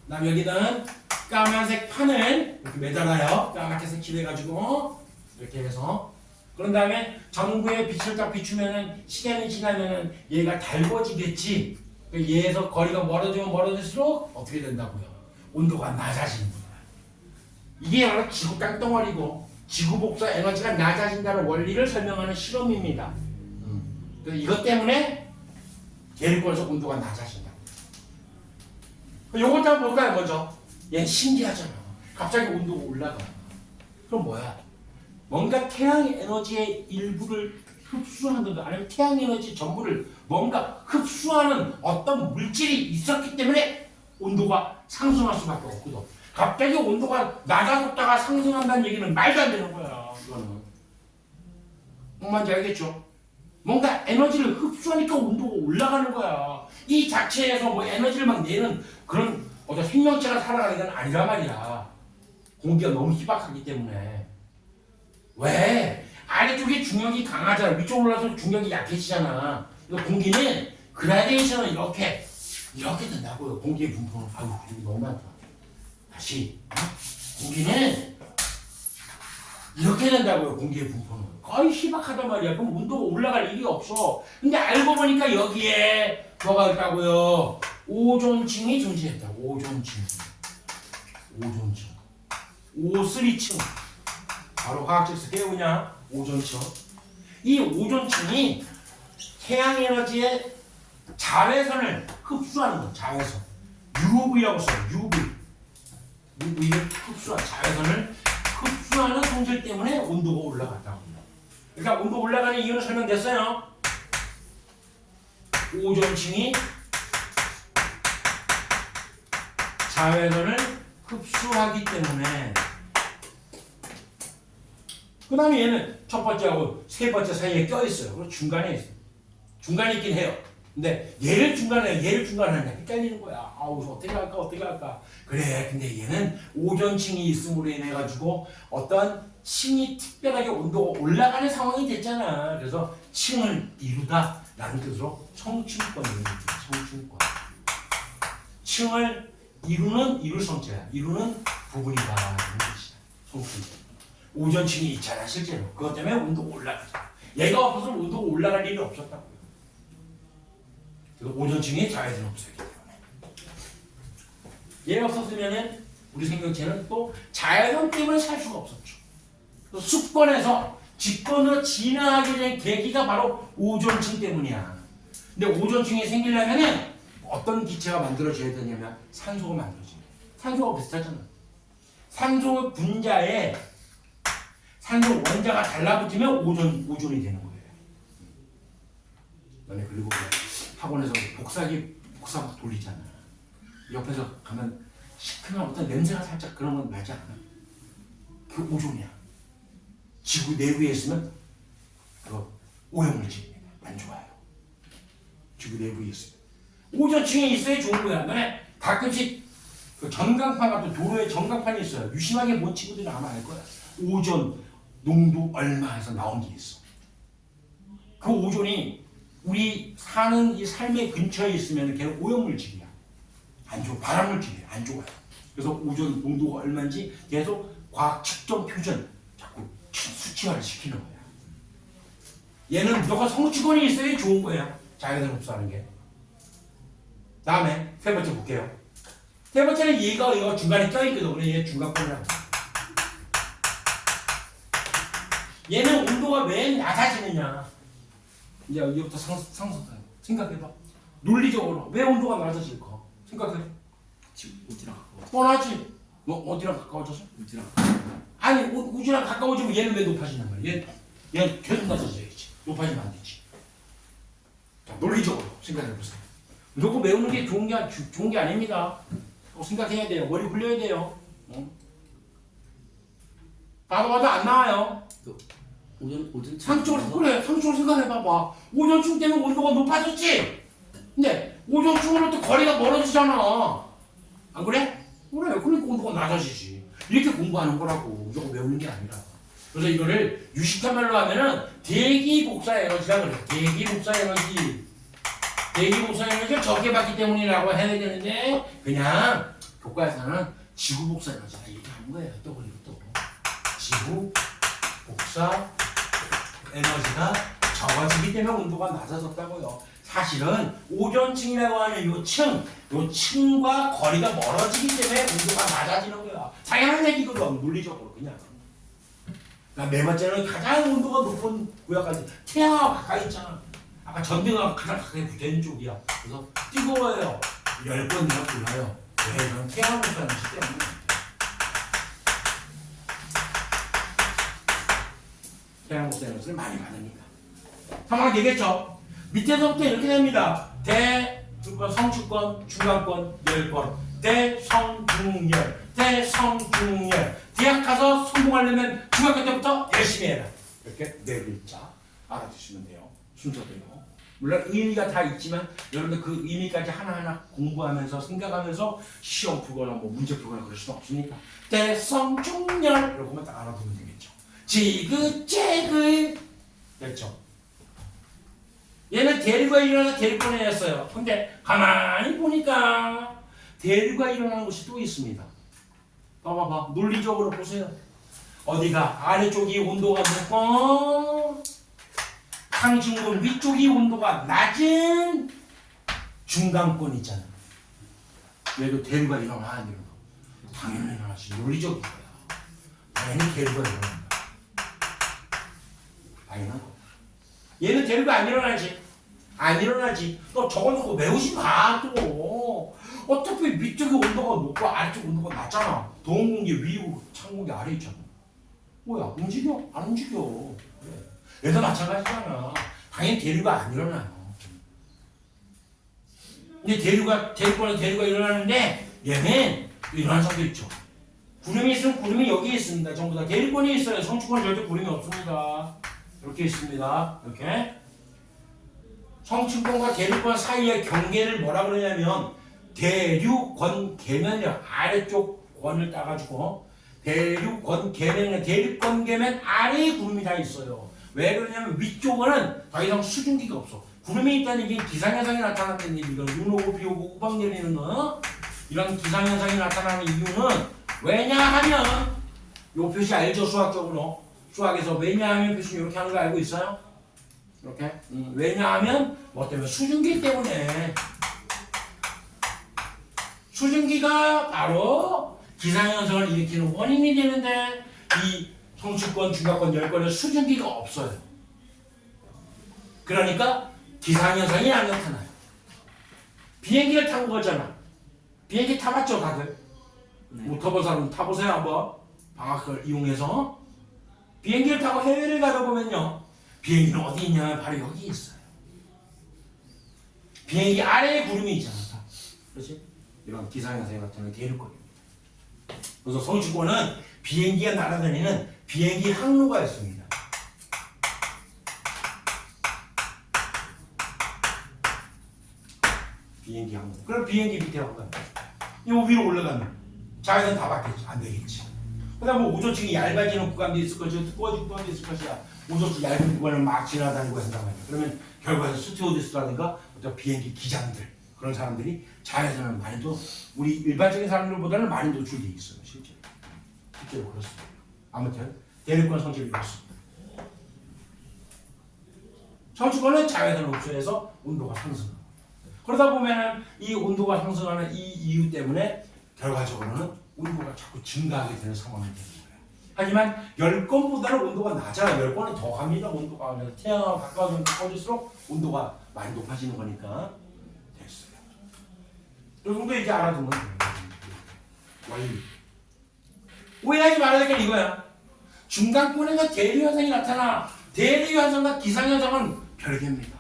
그다음 여기다는 까만색 판을 이렇게 매달아요. 까맣게 색칠해가지고 이렇게 해서 그런 다음에 전구에 빛을 딱 비추면은 시간이 지나면은 얘가 달궈지겠지. 얘에서 거리가 멀어지면 멀어질수록 어떻게 된다고요? 온도가 낮아지는 거야. 이게 바로 지구 땅덩어리고 지구 복사 에너지가 낮아진다는 원리를 설명하는 실험입니다. 그래서 이것 때문에 대륙권에서 온도가 낮아진다. 요것도 한번 볼까요? 먼저 얘 신기하잖아. 갑자기 온도가 올라가. 그럼 뭐야? 뭔가 태양 에너지의 일부를 흡수한다, 아니면 태양 에너지 전부를 뭔가 흡수하는 어떤 물질이 있었기 때문에 온도가 상승할 수밖에 없거든. 갑자기 온도가 낮아졌다가 상승한다는 얘기는 말도 안 되는 거야. 이거는 뭔지 알겠죠? 뭔가 에너지를 흡수하니까 온도가 올라가는 거야. 이 자체에서 뭐 에너지를 막 내는 그런 어떤 생명체가 살아가는 건 아니란 말이야. 공기가 너무 희박하기 때문에. 왜? 아래쪽에 중력이 강하잖아. 위쪽으로 올라서 중력이 약해지잖아. 그러니까 공기는 그라데이션은 이렇게 된다고요. 공기의 분포는. 아유, 이거 너무 많다. 다시. 공기는 이렇게 된다고요. 공기의 분포는. 거의 희박하단 말이야. 그럼 온도가 올라갈 일이 없어. 근데 알고 보니까 여기에 뭐가 있다고요? 오존층이 존재했다고. 오존층. O3층. 바로 화학적에서 깨우냐? 오존층. 이 오존층이 태양 에너지의 자외선을 흡수하는 거. 자외선. UV라고 써요. UV를 자외선을 흡수하는 성질 때문에 온도가 올라갔다고. 그러니까 온도 올라가는 이유는 설명됐어요. 오존층이 자외선을 흡수하기 때문에. 그 다음에 얘는 첫 번째하고 세 번째 사이에 껴있어요. 그리고 중간에 있어요. 중간에 있긴 해요. 근데 얘를 중간에 하냐 헷갈리는 거야. 아우 어떻게 할까. 그래 근데 얘는 오존층이 있음으로 인해 가지고 어떤 층이 특별하게 온도가 올라가는 상황이 됐잖아. 그래서 층을 이루다 라는 뜻으로 성층권입니다. 성층권. 층을 이룰 성체야. 이루는 부분이다 라는 뜻이다. 성층권. 오존층이 있잖아 실제로. 그것 때문에 온도가 올라가잖아. 얘가 없어서 온도가 올라갈 일이 없었다고요. 오존층이 자외선을 흡수하기 때문에. 얘가 없었으면은 우리 생명체는 또 자외선 때문에 살 수가 없었죠. 또 습권에서 직권으로 진화하게 된 계기가 바로 오존층 때문이야. 근데 오존층이 생기려면은 어떤 기체가 만들어져야 되냐면 산소가 만들어져야 돼. 산소가 비슷하잖아. 산소 분자에 산소 원자가 달라붙으면 오존이 되는 거예요. 너네 그리고 학원에서 복사막 돌리잖아. 옆에서 가면 시큼한 어떤 냄새가 살짝 그런 건 나지 않아? 그 오존이야. 지구 내부에 있으면 그 오염물질입니다. 안 좋아요. 지구 내부에 있으면 오존층에 있어야 좋은 거야. 너네 가끔씩 그 전광판 같은 도로에 전광판이 있어요. 유심하게 본 친구들은 아마 알 거야. 오존 농도 얼마 해서 나온 게 있어. 그 오존이 우리 사는 이 삶의 근처에 있으면 걔는 오염물질이야. 안 좋아. 발암물질이야. 안 좋아요. 그래서 오존 농도가 얼마인지 계속 과학 측정 표준 자꾸 수치화를 시키는 거야. 얘는 무조건 성취권이 있어야 좋은 거야. 자기들 흡수하는 게. 다음에 세 번째 볼게요. 세 번째는 얘가 이거 중간에 껴있거든. 그래 얘 중간권이라고. 얘는 온도가 왜 낮아지느냐. 이제 여기부터 생각해봐. 논리적으로 왜 온도가 낮아질까? 생각해봐. 지금 우주랑 가까워. 뻔하지. 뭐 어디랑 가까워져서? 우주랑 아니 우주랑 가까워지면 얘는 왜 높아지는 거야? 얘는 계속 낮아져야지. 높아지면 안 되지. 자, 논리적으로 생각해보세요. 무조건 외우는 게 좋은 게 아닙니다. 또 생각해야 돼요. 머리 굴려야 돼요. 응? 봐도 안 나와요. 오전 상쪽으로 그래. 상쪽으로 생각해봐봐. 오존층 때문에 온도가 높아졌지. 근데 오존층으로부터 거리가 멀어지잖아. 안 그래? 그래. 그러니까 온도가 낮아지지. 이렇게 공부하는 거라고. 무조건 외우는 게 아니라. 그래서 이거를 유식한 말로 하면은 대기복사 에너지라 그래. 대기복사 에너지를 적게 받기 때문이라고 해야 되는데 그냥 교과에서는 지구복사 에너지다 얘기하는 거예요. 또 그리고 또 지구복사 에너지가 적어지기 때문에 온도가 낮아졌다고요. 사실은 오존층이라고 하는 요 층과 거리가 멀어지기 때문에 온도가 낮아지는 거야. 당연한 얘기거든. 물리적으로 그냥. 네 번째는 가장 온도가 높은 구역까지 태양하고 가까이 있잖아. 아까 전등하고 가장 가까이 붙어있는 쪽이야. 그래서 뜨거워요. 10번이나 불러요. 왜? 이건 태양으로 사는 시 때문에. 태양 복사 에너지를 많이 받으니까. 상황 되겠죠? 밑에서부터 이렇게 됩니다. 성주권, 중간권, 열권, 대성중열, 대성중열. 대학 가서 성공하려면 중학교 때부터 열심히 해라. 이렇게 네 글자 알아두시면 돼요. 순서대로. 물론 의미가 다 있지만 여러분들 그 의미까지 하나하나 공부하면서 생각하면서 시험 풀거나 뭐 문제 풀거나 그럴 수는 없으니까 대성중열 이러고만 딱 알아두면 되겠죠. 지그재그 됐죠. 얘는 대류가 일어나서 대류권에 했어요. 근데 가만히 보니까 대류가 일어나는 곳이 또 있습니다. 봐봐봐. 논리적으로 보세요. 어디가 아래쪽이 온도가 높고 상층권 위쪽이 온도가 낮은 중간권 있잖아. 얘도 대류가 일어나 안 일어나? 당연히 일어나지. 논리적인 거야. 당연히 대류가 일어난다. 당연한 거. 얘는 대류가 안 일어나지. 안 일어나지. 또 적어놓고 외우지 마. 또 어차피 위쪽이 온도가 높고 아래쪽 온도가 낮잖아. 더운 공기 위고 찬 공기 아래 있잖아. 뭐야 움직여? 안 움직여. 그래. 얘도 마찬가지잖아. 당연히 대류가 안 일어나요. 근데 대류권에 대류가 일어나는데 얘는 일어나는 성도 있죠. 구름이 있으면 구름이 여기 있습니다. 전부 다 대류권이 있어요. 성주권은 절대 구름이 없습니다. 이렇게 있습니다. 이렇게 성층권과 대류권 사이의 경계를 뭐라 그러냐면 대류권 계면이요. 아래쪽 권을 따가지고 대류권 계면이요. 대류권 계면 아래에 구름이 다 있어요. 왜 그러냐면 위쪽은 더 이상 수증기가 없어. 구름이 있다는 게 기상현상이 나타난다는 얘기가 눈 오고 비 오고 우박 내리는 거 이런 기상현상이 나타나는 이유는 왜냐하면 요 표시 알죠? 수학적으로 수학에서 왜냐하면 표시 이렇게 하는 거 알고 있어요? 이렇게 왜냐하면 뭐 때문에 수증기 때문에 수증기가 바로 기상현상을 일으키는 원인이 되는데 이 성층권, 중간권, 열권에 수증기가 없어요. 그러니까 기상현상이 안 나타나요. 비행기를 타고 가잖아. 비행기 타봤죠 다들? 네. 못 타본 사람 타보세요 한번. 방학을 이용해서 비행기를 타고 해외를 가다 보면요, 비행기는 어디 있냐면 바로 여기 있어요. 비행기 아래에 구름이 있잖아. 그렇지? 이런 기상현상이 나타나는 대륙권입니다. 그래서 성층권은 비행기가 날아다니는 비행기 항로가 있습니다. 비행기 항로. 그럼 비행기 밑에 가면 이거 위로 올라가면 자외선 다 받겠지. 안 되겠지. 그다음 뭐 오존층이 얇아지는 구간도 있을 것이고 두꺼워진 구간도 있을 것이야. 오존층 얇은 구간을 막 지나다니고 한단 말이야. 그러면 결과에서 스튜어디스라든가 어떤 비행기 기장들 그런 사람들이 자외선을 많이 또 우리 일반적인 사람들보다는 많이 노출돼 있어요. 실제로 그렇습니다. 아무튼 대륙권 성질이 이렇습니다. 성층권은 자외선을 흡수해서 온도가 상승합니다. 그러다 보면은 이 온도가 상승하는 이 이유 때문에 결과적으로는 온도가 자꾸 증가하게 되는 상황이 되는 거예요. 하지만 열권보다는 온도가 낮아요. 열권은 더 갑니다. 온도가 태양하고 가까워질수록 온도가 많이 높아지는 거니까 됐어요. 이 정도 이제 알아두면 돼요. 완료. 오해하지 말아야 될 게 이거야. 중간권에서 대류현상이 나타나. 대류현상과 기상현상은 별개입니다.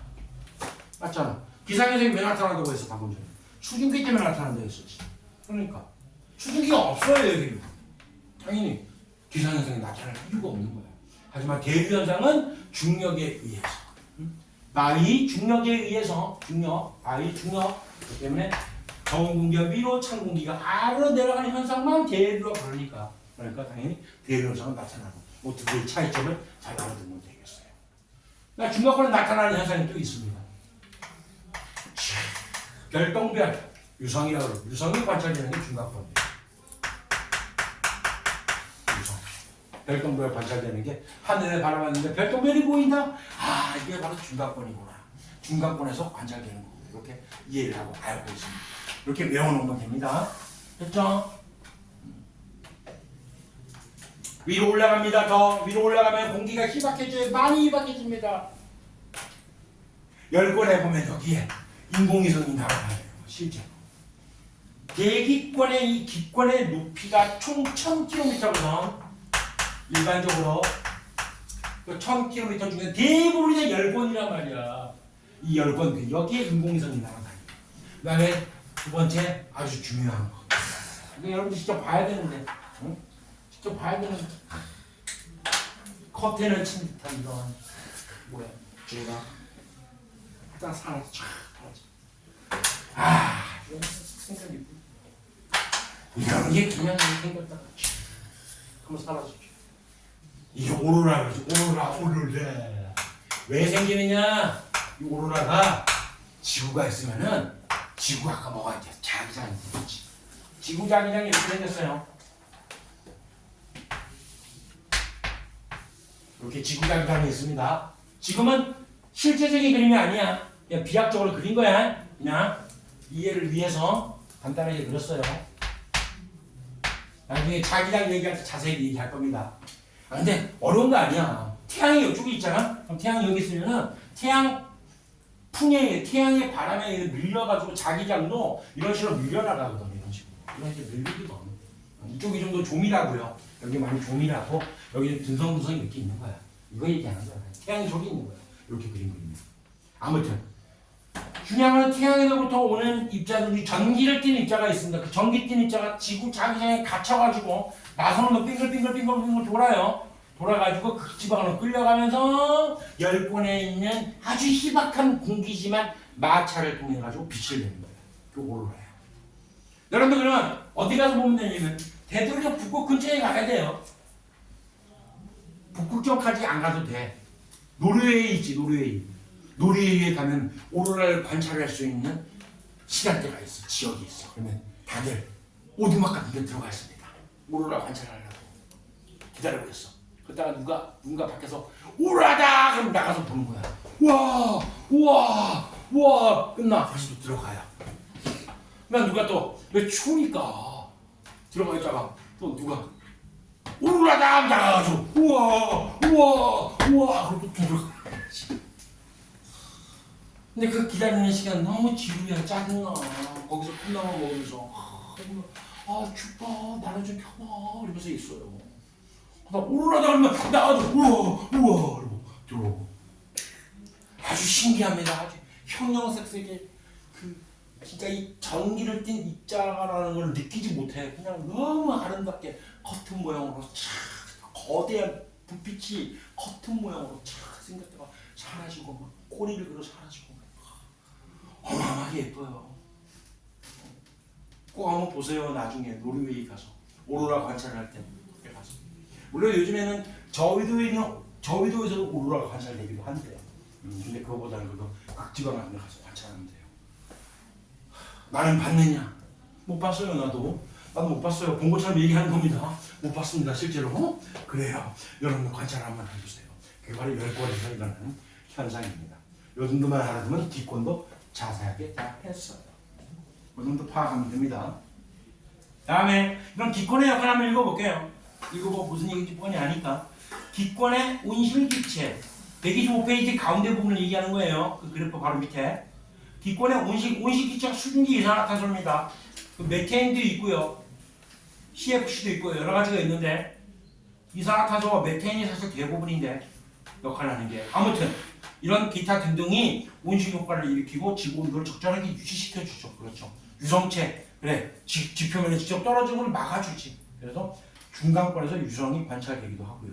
맞잖아. 기상현상이 왜 나타난다고 했어 방금 전에? 수증기 때문에 나타난다고 했었지. 그러니까 수증기가 없어요 여기. 당연히 기상현상이 나타날 이유가 없는 거야. 하지만 대류현상은 중력에 의해서, 바위 중력에 의해서 바위 중력 때문에 저온 공기가 위로, 찬 공기가 아래로 내려가는 현상만 대류라고 그러니까 당연히 대류현상은 나타나고 뭐 두 개의 차이점을 잘 알아두면 되겠어요. 그러니까 중력권에 나타나는 현상이 또 있습니다. 별똥별, 유성이라고 그러고 유성이 관찰되는 게 중간권이에요. 유성. 별똥별 관찰되는 게 하늘에 바라봤는데 별똥별이 보인다? 아, 이게 바로 중간권이구나. 중간권에서 관찰되는 거고 이렇게 이해를 하고 알고 있습니다. 이렇게 외워놓으면 됩니다. 됐죠? 위로 올라갑니다. 더 위로 올라가면 공기가 희박해져요. 많이 희박해집니다. 열권에 보면 여기에 인공위성이 날아가요. 실제로. 대기권의 이 기권의 높이가 총 1000km거든. 일반적으로 1000km 중에 대부분이 다 열권이란 말이야. 이 열권 여기에 인공위성이 날아다녀요. 그 다음에 두 번째 아주 중요한 거. 이거 여러분들 직접 봐야 되는데, 응? 직접 봐야 되는데. 커튼을 친 듯한 이런 뭐야? 제가 딱 사라져. 아, 생각이 이런 게 그냥 생겼다가 한번 사라지죠. 이게 오로라가 오로라. 왜 생기느냐? 이 오로라가 지구가 있으면은 지구가 아까 뭐가 이제 자기장이 있지. 지구 자기장이 이렇게 생겼어요. 이렇게 지구 자기장이 있습니다. 지금은 실제적인 그림이 아니야. 그냥 비약적으로 그린 거야. 그냥 이해를 위해서 간단하게 그렸어요. 나중에 자기장 얘기할 때 자세히 얘기할 겁니다. 아, 근데 어려운 거 아니야. 태양이 이쪽에 있잖아. 그럼 태양이 여기 있으면은 태양 풍에 태양의 바람에 밀려가지고 자기장도 이런 식으로 밀려나가거든. 이런 식으로. 이런 식으로 밀리거든. 이쪽이 좀 더 조밀하고요. 여기 많이 조밀하고 여기 든성든성이 이렇게 있는 거야. 이거 얘기하는 거야. 태양이 저기 있는 거야. 이렇게 그린 거입니다. 아무튼 중요한 건 태양에서부터 오는 입자들이 전기를 띤 입자가 있습니다. 그 전기 띤 입자가 지구 자기장에 갇혀가지고 나선으로 빙글빙글 돌아요. 돌아가지고 극지방으로 끌려가면서 열권에 있는 아주 희박한 공기지만 마찰을 통해 가지고 빛을 내는 거예요. 그 오로라예요. 여러분들 그러면 어디 가서 보면 되냐면 되도록 북극 근처에 가야 돼요. 북극점까지 안 가도 돼. 노르웨이 있지, 노르웨이. 노르웨이에 가면 오로라를 관찰할 수 있는 시간대가 있어, 지역이 있어. 그러면 다들 오두막 같은 데 들어가 있습니다. 오로라 관찰하려고 기다리고 있어. 그러다가 누군가 밖에서 오로라다! 그럼 나가서 보는 거야. 와, 끝나. 다시 또 들어가요. 그러면 누가 또 왜 추우니까 들어가 있다가 또 누가 오르라당 나가가지고 우와 우와 우와 그러고 들어가. 근데 그 기다리는 시간 너무 지루해 짜증나. 거기서 콩나물 먹으면서 춥다 나를 좀 켜봐 이러면서 있어요. 그러다 오르라당 나가지고 우와 우와 그러고 들어오고. 아주 신기합니다. 아주 형형색색의 그 진짜 이 전기를 띤 입자라는 걸 느끼지 못해. 그냥 너무 아름답게 커튼 모양으로 촥 거대한 불빛이 커튼 모양으로 촥 생겼다가 사라지고 막 꼬리를 그려 사라지고 어마어마하게 예뻐요. 꼭 한번 보세요. 나중에 노르웨이 가서 오로라 관찰할 때 그때 가서. 물론 요즘에는 저위도에서도 오로라가 관찰되기도 한대요. 근데 그거보다는 그거 극지방 안에 가서 관찰하면 돼요. 나는 봤느냐? 못 봤어요. 나도 못 봤어요. 본 것처럼 얘기하는 겁니다. 못 봤습니다. 실제로. 그래요. 여러분 관찰 한번 해보세요. 그게 바로 열권에서 일어나는 현상입니다. 요 정도만 알아두면 기권도 자세하게 다 했어요. 그 정도 파악하면 됩니다. 다음에 그럼 기권의 역할 한번 읽어볼게요. 읽어보고 무슨 얘기인지 뻔히 아니까. 기권의 온실기체 125페이지 가운데 부분을 얘기하는 거예요. 그 그래프 바로 밑에. 기권의 온실기체가 수증기 이산화탄소입니다. 그 메테인도 있고요. CFC도 있고 여러 가지가 있는데 이산화탄소와 메테인이 사실 대부분인데 역할을 하는 게 아무튼 이런 기타 등등이 온실 효과를 일으키고 지구 온도를 적절하게 유지시켜 주죠. 그렇죠. 유성체 그래 지표면에 직접 떨어지는 걸 막아주지. 그래서 중간권에서 유성이 관찰되기도 하고요.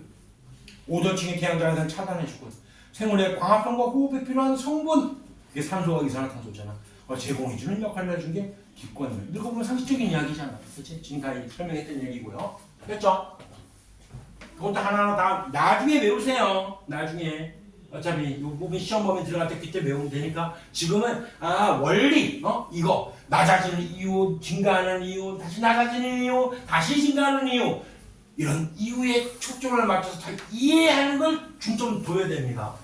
오존층의 태양자외선 차단해주고 생물의 광합성과 호흡에 필요한 성분 그게 산소와 이산화탄소잖아. 제공해주는 역할을 해준 게 기권이에요. 이거 보면 상식적인 이야기잖아. 그렇지? 지금까지 설명했던 얘기고요. 됐죠? 그것도 하나하나 다 나중에 외우세요. 나중에 어차피 이 부분 시험 보면 들어갈 때 그때 외우면 되니까 지금은 원리 이거 낮아지는 이유, 증가하는 이유, 다시 낮아지는 이유, 다시 증가하는 이유 이런 이유에 초점을 맞춰서 잘 이해하는 걸 중점 둬야 됩니다.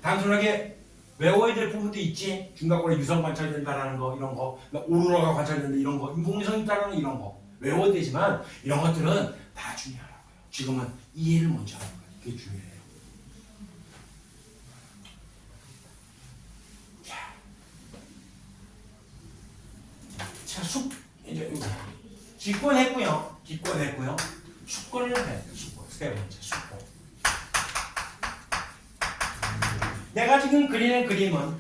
단순하게 외워야 될 부분도 있지. 중간권에 유성 관찰된다라는 거 이런 거, 오로라가 관찰된다 이런 거, 인공위성이 있다는 이런 거 외워야 되지만 이런 것들은 나중에 하라고요. 지금은 이해를 먼저 하는 거예요. 그게 중요해요. 자, 이제 기권했고요. 숙권을 해야 돼요. 숙권. 세 번째 숙권. 내가 지금 그리는 그림은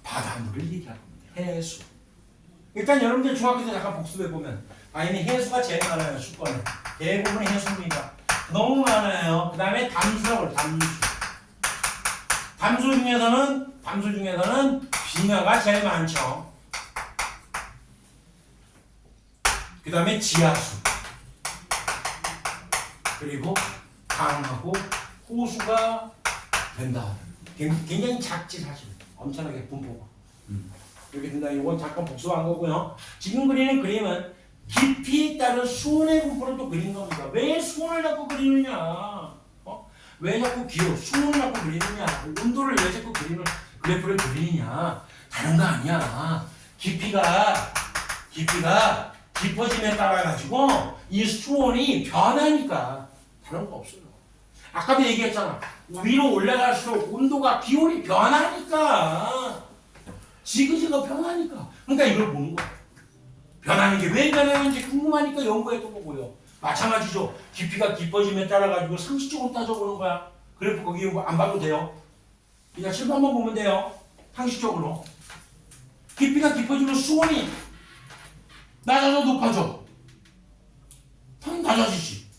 바닷물을 얘기하는 겁니다. 해수. 일단 여러분들 중학교 때 잠깐 복습해보면 당연히 해수가 제일 많아요. 숙권에. 대부분이 해수입니다. 너무 많아요. 그 다음에 담수라고 담수 중에서는 빙하가 제일 많죠. 그 다음에 지하수. 그리고 강하고 호수가 된다. 굉장히 작지 사실. 엄청나게 분포가. 이렇게 된다. 이건 잠깐 복습한 거고요. 지금 그리는 그림은 깊이에 따른 수온의 분포를 또 그린 겁니다. 왜 수온을 자꾸 그리느냐? 왜 자꾸 수온을 자꾸 그리느냐? 온도를 왜 자꾸 그래프를 그리느냐? 다른 거 아니야. 깊이가 깊어짐에 따라 가지고 이 수온이 변하니까 다른 거 없어요. 아까도 얘기했잖아. 위로 올라갈수록 기온이 변하니까 지그재그 변하니까. 그러니까 이걸 보는 거야. 변하는 게 왜 변하는지 궁금하니까 연구해도 보고요. 마찬가지죠. 깊이가 깊어짐에 따라 가지고 상식적으로 따져보는 거야. 그래프 거기 안 봐도 돼요. 그냥 실험만 보면 돼요. 상식적으로. 깊이가 깊어지면 수온이 낮아져 높아져. 당연히 낮아지지.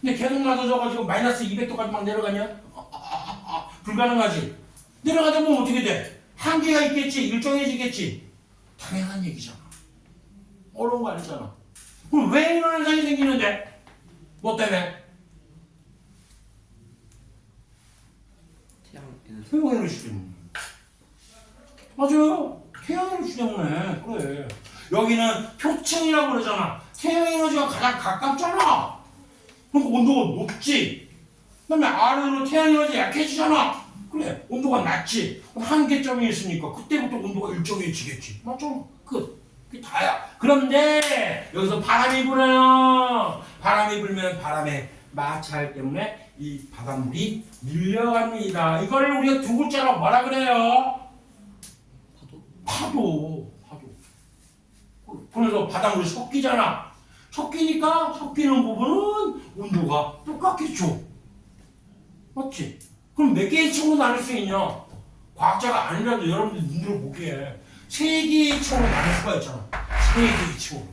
근데 계속 낮아져가지고 마이너스 200도까지 막 내려가냐? 불가능하지. 내려가다 보면 어떻게 돼? 한계가 있겠지. 일정해지겠지. 당연한 얘기잖아. 어려운 거 아니잖아. 그럼 왜 이런 현상이 생기는데? 뭐 때문에? 태양 에너지 때문에. 맞아요. 태양 에너지 때문에. 그래. 여기는 표층이라고 그러잖아. 태양 에너지가 가장 가깝잖아. 그러니까 온도가 높지. 그다음에 아래로 태양 에너지 약해지잖아. 그래. 온도가 낮지. 한계점이 있으니까 그때부터 온도가 일정해지겠지. 맞죠? 그게 다야. 그런데 여기서 바람이 불어요. 바람이 불면 바람에 마찰 때문에 이 바닷물이 밀려갑니다. 이걸 우리가 두 글자로 뭐라 그래요? 파도. 그래서 바닷물이 섞이잖아. 섞이니까 섞이는 부분은 온도가 똑같겠죠. 맞지? 그럼 몇 개의 층으로 나눌 수 있냐? 과학자가 아니라도 여러분들 눈으로 보기에 세 개의 층으로 나눌 수가 있잖아. 세 개의 층으로.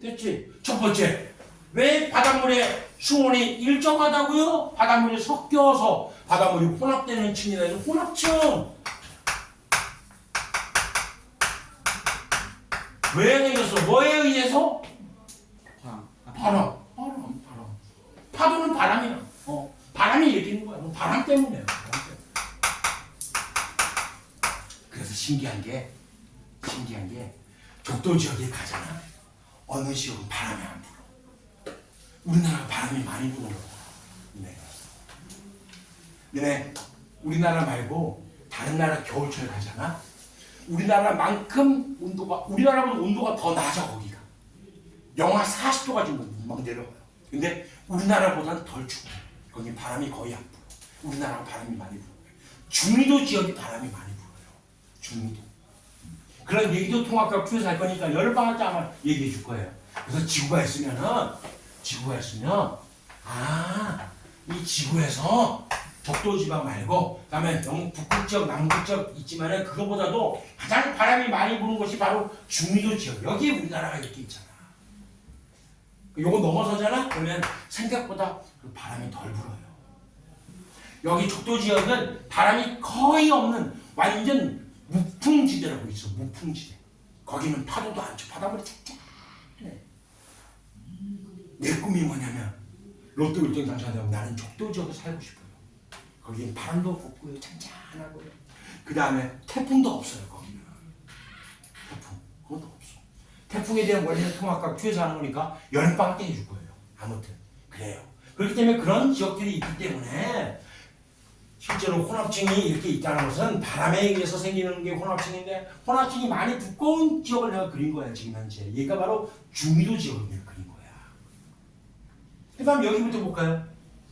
됐지? 첫 번째, 왜 바닷물의 수온이 일정하다고요? 바닷물이 섞여서 바닷물이 혼합되는 층이라 해서 혼합층. 왜 생겼어? 뭐에 의해서? 바람. 파도는 바람이야. 바람이 일으키는 거야. 바람 때문이에요. 그래서 신기한 게 적도 지역에 가잖아. 어느 지역은 바람이 안 불어. 우리나라가 바람이 많이 부는 거야. 네. 우리나라 말고 다른 나라 겨울철 가잖아. 우리나라만큼 우리나라보다 온도가 더 낮아. 거기가 영하 40도가 지금 막 내려가요. 근데 우리나라보다는 덜 추워. 거기 바람이 거의 안 불어. 우리나라가 바람이 많이 불어요. 중위도 지역이 바람이 많이 불어요. 중위도. 그런 얘기도 통합과 큐에서 할 거니까 여름방학 때 아마 얘기해 줄 거예요. 그래서 지구가 있으면 이 지구에서 적도지방 말고 그다음에 너무 북극 지역, 남극 지역 있지만은 그거보다도 가장 바람이 많이 부는 곳이 바로 중위도 지역. 여기 우리나라가 이렇게 있잖아. 요거 넘어서잖아. 그러면 생각보다 그 바람이 덜 불어요. 여기 적도 지역은 바람이 거의 없는 완전 무풍지대라고 있어. 무풍지대. 거기는 파도도 안 쳐. 바닷물이 쫙쫙해. 내 꿈이 뭐냐면 롯데 1등 당첨되면 나는 적도 지역에 살고 싶어요. 거기는 바람도 없고요. 잔잔하고요. 그 다음에 태풍도 없어요. 거기는. 태풍. 그것도 없어. 태풍에 대한 원리는 통합과 큐에서 하는 거니까 여름방학 때 해줄 거예요. 아무튼 그래요. 그렇기 때문에 그런 지역들이 있기 때문에 실제로 혼합층이 이렇게 있다는 것은 바람에 의해서 생기는 게 혼합층인데 혼합층이 많이 두꺼운 지역을 내가 그린 거야. 지금 현재 얘가 바로 중위도 지역을 내가 그린 거야. 그 다음 여기부터 볼까요?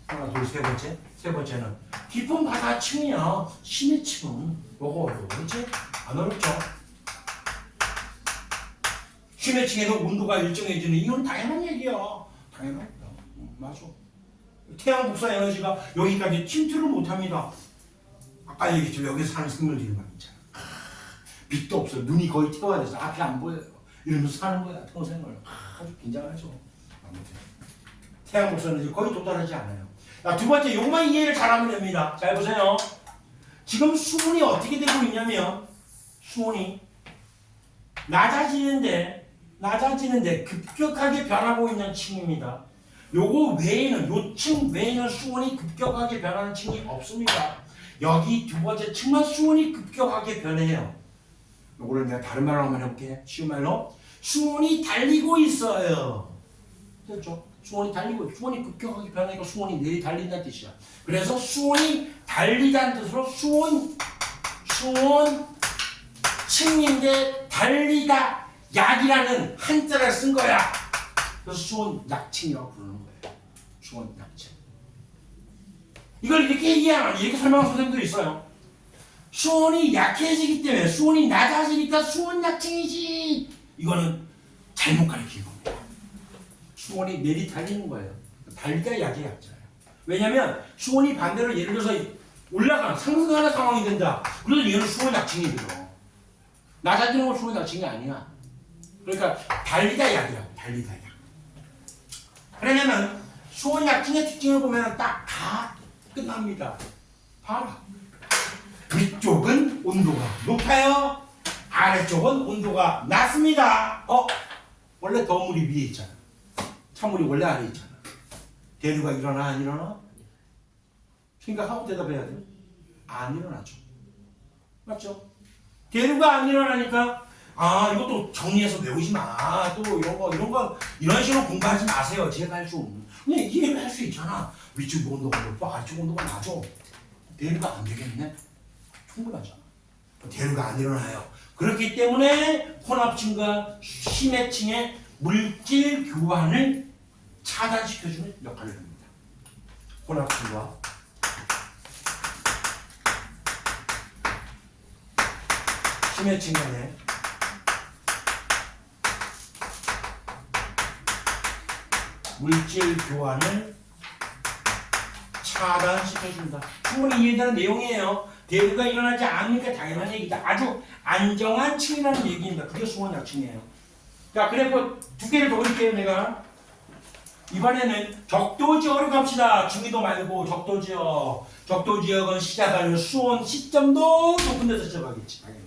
하나 둘 세 번째. 세 번째는 깊은 바다층이야. 심해층은 뭐가 어려워. 그렇지? 안 어렵죠? 심해층에서 온도가 일정해지는 이유는 당연한 얘기야. 당연하다. 맞아. 태양 복사 에너지가 여기까지 침투를 못합니다. 아까 얘기했죠. 여기서 사는 생물들만 있잖아. 빛도 없어. 눈이 거의 태워져서 앞이 안 보여요. 이러면서 사는 거야. 평생을. 아주 긴장하죠. 아무튼 태양 복사 에너지 거의 도달하지 않아요. 자, 두 번째, 요것만 이해를 잘하면 됩니다. 잘 보세요. 지금 수온이 어떻게 되고 있냐면 수온이 낮아지는데 급격하게 변하고 있는 층입니다. 요거 외에는 요 층 외에는 수온이 급격하게 변하는 층이 없습니다. 여기 두 번째 층만 수온이 급격하게 변해요. 요거를 내가 다른 말로 한번 해볼게. 쉬운 말로 수온이 달리고 있어요. 됐죠? 수온이 달리고 수온이 급격하게 변하니까 수온이 내리 달린다는 뜻이야. 그래서 수온이 달리다는 뜻으로 수온 층인데 달리다 약이라는 한자를 쓴 거야. 그래서 수온 약층이라고 부르는 거예요. 수온 약층. 이걸 이렇게 이해하면 이렇게 설명하는 선생님도 있어요. 수온이 약해지기 때문에 수온이 낮아지니까 수온 약층이지. 이거는 잘못 가르친 겁니다. 수온이 내리 달리는 거예요. 달리다 약의 약자예요. 왜냐면 수온이 반대로 예를 들어서 올라가는 상승하는 상황이 된다. 그래서 얘는 수온 약층이 들어. 낮아지는 건 수온 약층이 아니야. 그러니까 달리다 약이라고. 달리다 약. 그러냐면 수온 약층의 특징을 보면 딱 다 끝납니다. 봐라. 위쪽은 온도가 높아요. 아래쪽은 온도가 낮습니다. 원래 더물이 위에 있잖아. 찬물이 원래 아래에 있잖아. 대류가 일어나 안 일어나? 생각하고 대답해야 돼. 안 일어나죠. 맞죠? 대류가 안 일어나니까 이것도 정리해서 외우지 마. 또 이런 식으로 공부하지 마세요. 제발 좀. 그냥 이해를 할 수 있잖아. 위쪽 온도가 높아, 아래쪽 온도가 낮아. 대류가 안 되겠네? 충분하잖아. 대류가 안 일어나요. 그렇기 때문에 혼합층과 심해층의 물질 교환을 차단시켜주는 역할을 합니다. 혼합수와 심해층 간의 물질 교환을 차단시켜준다. 충분히 이해되는 내용이에요. 대부가 일어나지 않으니까 당연한 얘기다. 아주 안정한 층이라는 얘기입니다. 그게 수원 약층이에요. 자, 그래서 두 개를 더 그릴게요, 내가. 이번에는 적도지역으로 갑시다. 중위도 말고 적도지역. 적도지역은 시작하는 수온 시점도 높은 데서 시작하겠지, 당연히.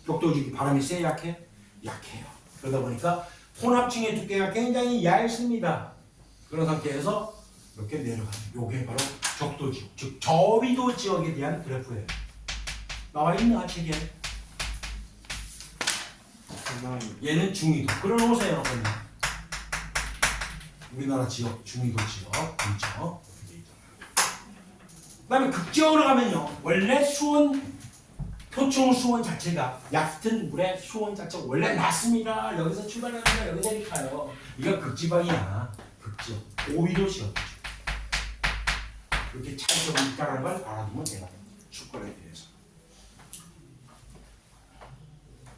적도지역이 바람이 세, 약해? 약해요. 그러다 보니까 혼합층의 두께가 굉장히 얇습니다. 그런 상태에서 이렇게 내려가는 요게 바로 적도지역, 즉 저위도 지역에 대한 그래프예요. 나와 있나 책에? 얘는 중위도. 그려놓으세요. 그러면. 우리나라 지역, 중위도 지역, 그렇죠? 그 다음에 극지역으로 가면요. 원래 수온, 표층 수온 자체가 얕은 물의 수온 자체가 원래 낮습니다. 여기서 출발합니다. 여기서 이렇게 가요. 이거 극지방이야. 극지역. 오위도 지역. 이렇게 차이점이 있다는 걸 알아두면 돼요. 수권에 대해서.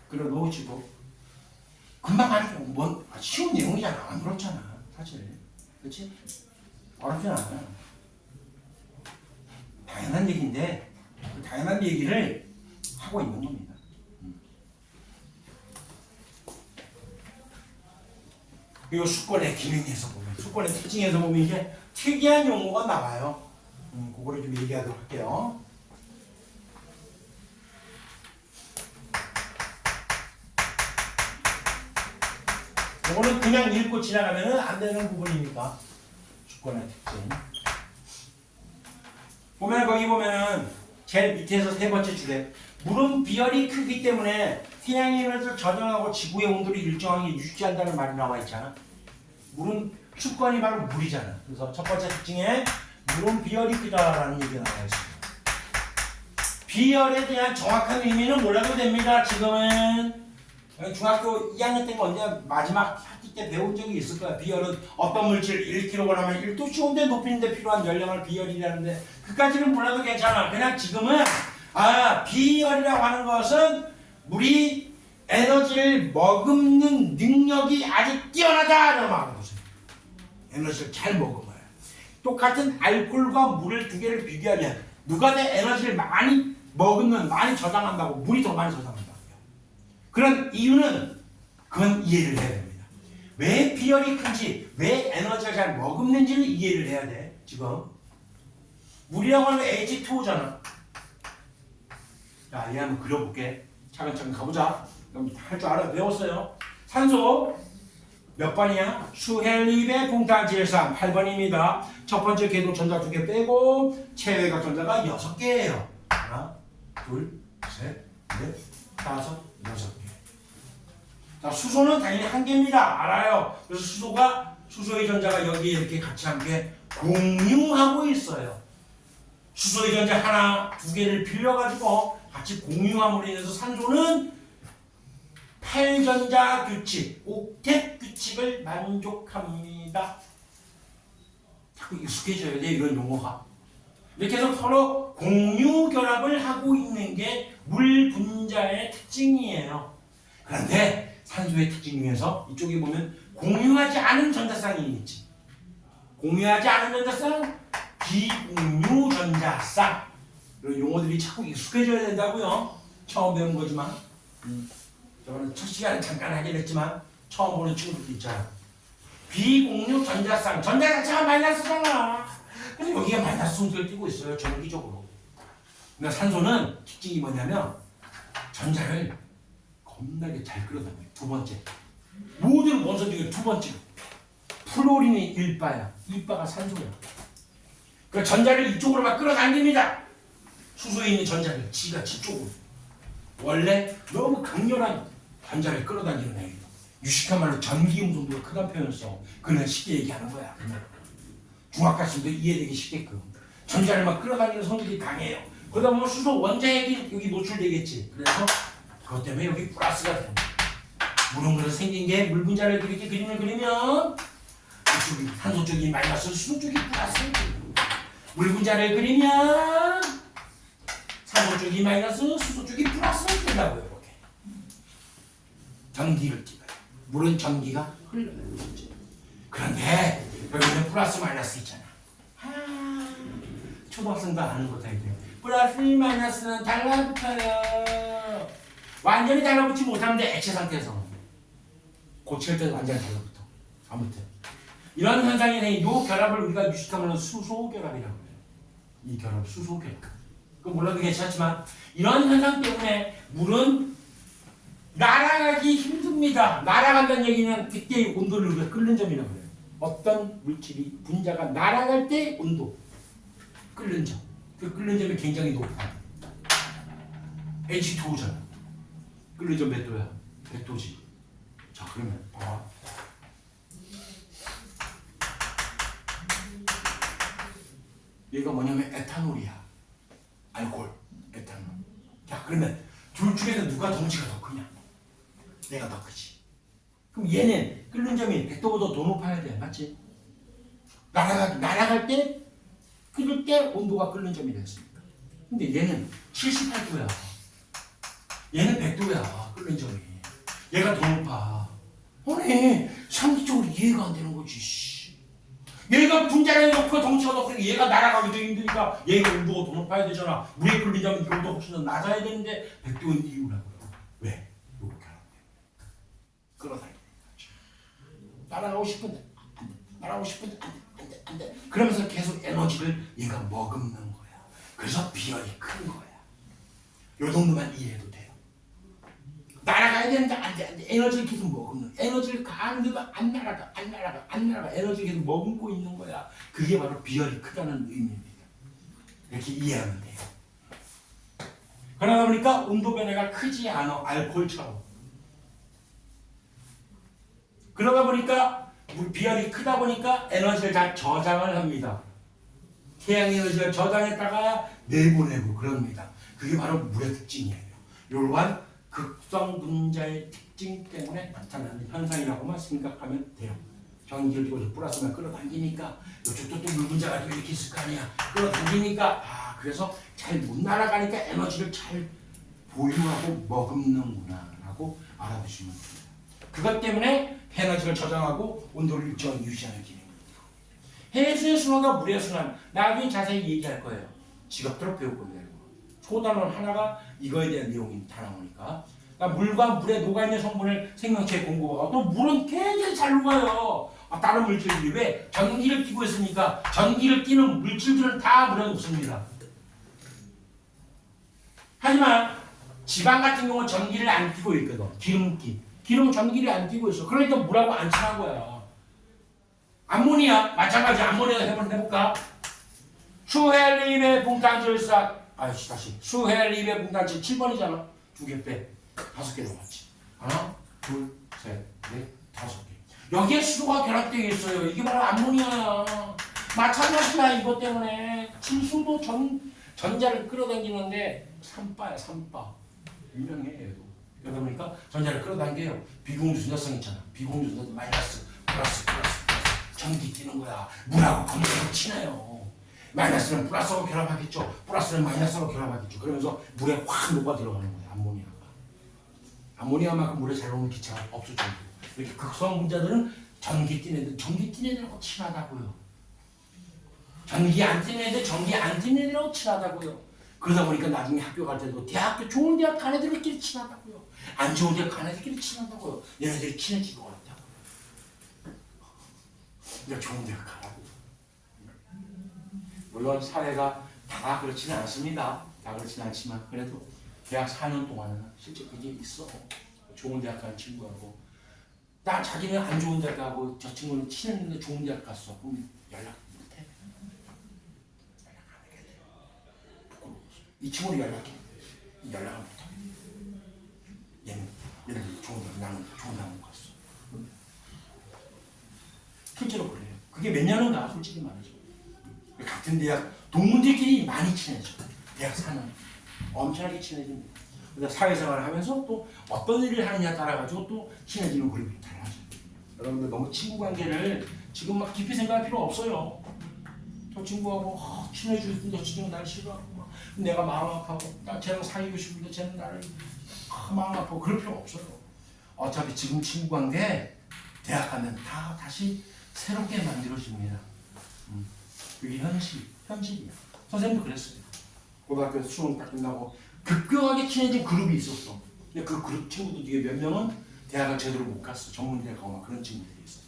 그래 놓으시고 금방 하는 게 뭔 쉬운 내용이잖아. 안 그렇잖아. 사실. 그렇지? 어렵진 않아. 당연한 얘기인데 그 당연한 얘기를 하고 있는 겁니다. 그리고 수권의 기능에서 보면, 수권의 특징에서 보면 이제 특이한 용어가 나와요. 그거를 좀 얘기하도록 할게요. 이거는 그냥 읽고 지나가면 안 되는 부분이니까. 수권의 특징. 보면 거기 보면은 제일 밑에서 세 번째 줄에 물은 비열이 크기 때문에 태양의 에너지를 저장하고 지구의 온도를 일정하게 유지한다는 말이 나와 있잖아. 물은 수권이 바로 물이잖아. 그래서 첫 번째 특징에 물은 비열이 크다라는 얘기가 나와 있습니다. 비열에 대한 정확한 의미는 몰라도 됩니다. 지금은 중학교 2학년 때가 언제 마지막 학기 때 배운 적이 있을 거야. 비열은 어떤 물질 1kg하면 1도씨온대 높이는데 필요한 열량을 비열이라는데 그까지는 몰라도 괜찮아. 그냥 지금은 비열이라고 하는 것은 물이 에너지를 머금는 능력이 아주 뛰어나다라고 말하는 것입니다. 에너지를 잘 머금어요. 똑같은 알코올과 물을 두 개를 비교하면 누가 더 에너지를 많이 머금는, 많이 저장한다고? 물이 더 많이 저장한다고요. 그런 이유는 그건 이해를 해야 됩니다. 왜 비열이 큰지, 왜 에너지를 잘 머금는지를 이해를 해야 돼. 지금 물이라고 하는 건 H2O잖아. 자, 얘 한번 그려볼게. 차근차근 가보자. 그럼 할 줄 알아. 배웠어요. 산소 몇 번이야? 수헬립의 봉탄질산 8번입니다. 첫 번째 궤도 전자 2개 빼고 체외각 전자가 6개예요. 하나, 둘, 셋, 넷, 다섯, 6개. 자, 수소는 당연히 1개입니다. 알아요. 그래서 수소의 전자가 여기에 이렇게 같이 함께 공유하고 있어요. 수소의 전자 하나, 2개를 빌려가지고 같이 공유함으로 인해서 산소는 8전자 규칙, 옥텟 규칙을 만족합니다. 자꾸 익숙해져야 돼, 이런 용어가. 이렇게 해서 서로 공유 결합을 하고 있는 게 물 분자의 특징이에요. 그런데 산소의 특징 중에서 이쪽에 보면 공유하지 않은 전자쌍이 있지. 공유하지 않은 전자쌍, 비공유 전자쌍. 이런 용어들이 자꾸 익숙해져야 된다고요. 처음 배운 거지만. 저번에 첫 시간에 잠깐 하긴 했지만 처음 보는 친구들도 있잖아. 비공유 전자쌍, 전자 자체가 마이너스잖아. 그래서 여기가 마이너스 순서를 띄고 있어요. 정기적으로. 근데 산소는 특징이 뭐냐면 전자를 겁나게 잘 끌어당겨요. 두 번째, 모든 원소 중에 두 번째, 플로린이 1바야. 1바가 산소야. 그 전자를 이쪽으로 막 끌어당깁니다. 수소에 있는 전자를 지가 지쪽으로. 원래 너무 강렬한 전자를 끌어당기는 애예요. 유식한 말로 전기음 정도가 크다는 표현을 써. 그냥 쉽게 얘기하는 거야. 그냥 중학교생도 이해되기 쉽게끔 전자를 막 끌어당기는 성질이 강해요. 그러다 보면 수소 원자핵이 여기 노출되겠지. 그래서 그것 때문에 여기 플러스가 됩니다. 물은 그래서 생긴 게 물 분자를 이렇게 그림을 그리면 이쪽이 산소 쪽이 마이너스, 수소 쪽이 플러스. 물 분자를 그리면 산소 쪽이 마이너스, 수소 쪽이 플러스를 뜬다고요. 이렇게 전기를 찍어요. 물은 전기가 흘러요. 그런데 여기는 플러스 마이너스 있잖아. 초등학생도 아는 거다 이게. 플러스 마이너스는 달라붙어요. 완전히 달라붙지 못하는데 액체 상태에서 고칠 때도 완전히 달라붙어. 아무튼 이런 현상이 생긴 이 결합을 우리가 유식하면 수소 결합이라고 해요. 이 결합 수소 결합. 그 몰라도 괜찮지만 이런 현상 때문에 물은 날아가기 힘듭니다. 날아간다는 얘기는 그때의 온도를 우리가 끓는 점이라고 해요. 어떤 물질이 분자가 날아갈 때 온도 끓는 점. 그 끓는 점이 굉장히 높아. H2O잖아. 끓는 점 몇 도야? 100도지. 자 그러면 봐봐. 얘가 뭐냐면 에탄올이야. 알코올, 에탄올. 자 그러면 둘 중에서 누가 덩치가 더 크냐? 내가 더 크지. 그럼 얘는 끓는 점이 100도보다 더 높아야 돼. 맞지? 날아갈 때 끓을 때 온도가 끓는 점이 됐습니다. 근데 얘는 78도야. 얘는 100도야. 끓는 점이. 얘가 더 높아. 아니 상대적으로 이해가 안 되는 거지. 얘가 분자량이 높고 덩치가 높고 얘가 날아가기도 힘드니까 얘가 온도가 더 높아야 되잖아. 물에 끓는 점은 온도가 훨씬 더 낮아야 되는데 100도인 이유라고요. 왜? 요렇게 하는 거야. 끌어다니는 거지. 날아가고 싶은데 안 돼. 날아가고 싶은데 안 돼. 그러면서 계속 에너지를 얘가 머금는 거야. 그래서 비열이 큰 거야. 요 정도만 이해해도 돼요. 날아가야 되는데 안 돼. 에너지를 계속 머금는. 에너지를 가는데도 안 날아가. 에너지를 계속 머금고 있는 거야. 그게 바로 비열이 크다는 의미입니다. 이렇게 이해하면 돼요. 그러다 보니까 온도 변화가 크지 않아. 알코올처럼. 그러다 보니까 비열이 크다 보니까 에너지를 잘 저장을 합니다. 태양 에너지를 저장했다가 내보내고 그럽니다. 그게 바로 물의 특징이에요. 이러한 극성 분자의 특징 때문에 나타나는 현상이라고만 생각하면 돼요. 전기를 이곳에 플러스만 끌어당기니까 이쪽도 또 물 분자가 이렇게 있을 거 아니야. 끌어당기니까 그래서 잘 못 날아가니까 에너지를 잘 보유하고 머금는구나라고 알아두시면 됩니다. 그것 때문에 에너지를 저장하고 온도를 일정히 유지하는 기능입니다. 해수의 순환과 물의 순환 나중에 자세히 얘기할 거예요. 직업대로 배울 겁니다. 초단원 하나가 이거에 대한 내용이 다 나오니까. 그러니까 물과 물에 녹아있는 성분을 생명체에 공급하고 또 물은 굉장히 잘 녹아요. 다른 물질들이 왜? 전기를 띠고 있으니까 전기를 띠는 물질들은 다 물에 녹습니다. 하지만 지방 같은 경우는 전기를 안 띠고 있거든. 기름은 전기를 안 띠고 있어. 그러니까 물하고 안 친한 거야. 암모니아 마찬가지. 암모니아 한번 해볼까? 수헬림의 붕탄질사 다시 수헬림의 붕탄질 7번이잖아. 2개 빼 5개 남았지. 하나 둘셋넷 5개. 여기에 수소가 결합되어 있어요. 이게 바로 암모니아야. 마찬가지야. 이것 때문에 질소도 전자를 끌어당기는데 삼바야. 유명해 얘도. 그러다 보니까 전자를 끌어당겨요. 비공유전자성 있잖아. 비공유전자도 마이너스 플러스 전기 뛰는 거야. 물하고 검정하고 친해요. 마이너스는 플러스하고 결합하겠죠. 플러스는 마이너스하고 결합하겠죠. 그러면서 물에 확 녹아 들어가는 거야. 암모니아가. 암모니아만큼 물에 잘 녹는 기체가 없을 정도. 이렇게 극성 분자들은 전기 띠는 애들하고 친하다고요. 전기 안 띠는 애들, 전기 안 띠는 애들하고 친하다고요. 그러다 보니까 나중에 학교 갈 때도 대학교 좋은 대학 간 애들끼리 친하다고요. 안 좋은 대학 간 애들끼리 친하다고요. 얘네들이 친해지고 어렵다고요. 그러니까 좋은 대학 가라고. 물론 사회가 다 그렇지는 않습니다. 다 그렇지는 않지만 그래도 대학 4년 동안은 실제 그게 있어. 좋은 대학 가는 친구하고 나 자기는 안 좋은 대학 가고 저 친구는 친했는데 좋은 대학 갔어. 그럼 연락 못해. 연락 안 하게 돼. 부끄러워. 이 친구는 연락해. 연락을 못하게 돼. 얘는 좋은 대학, 나는 좋은 대학 못 갔어. 실제로 그래요. 그게 몇 년은 가 솔직히 말해서. 같은 대학 동문들끼리 많이 친해져. 대학 4년 엄청나게 친해집니다. 그래서 사회생활을 하면서 또 어떤 일을 하느냐 따라 가지고 또 친해지는 그룹이 달라져. 여러분들 너무 친구 관계를 지금 막 깊이 생각할 필요 없어요. 저 친구하고 친해지고 지금 날 싫어하고 막 내가 마음 아파하고 나 쟤랑 사귀고 싶은데 쟤는 나를 마음 아파하고 그럴 필요 없어요. 어차피 지금 친구 관계 대학 가면 다 다시 새롭게 만들어집니다. 그게 현실이야. 선생님도 그랬어요. 고등학교에서 수능 딱 끝나고 급격하게 친해진 그룹이 있었어. 근데 그 그룹 친구들 중에 몇 명은 대학을 제대로 못 갔어. 전문대 가고 막 그런 친구들이 있어.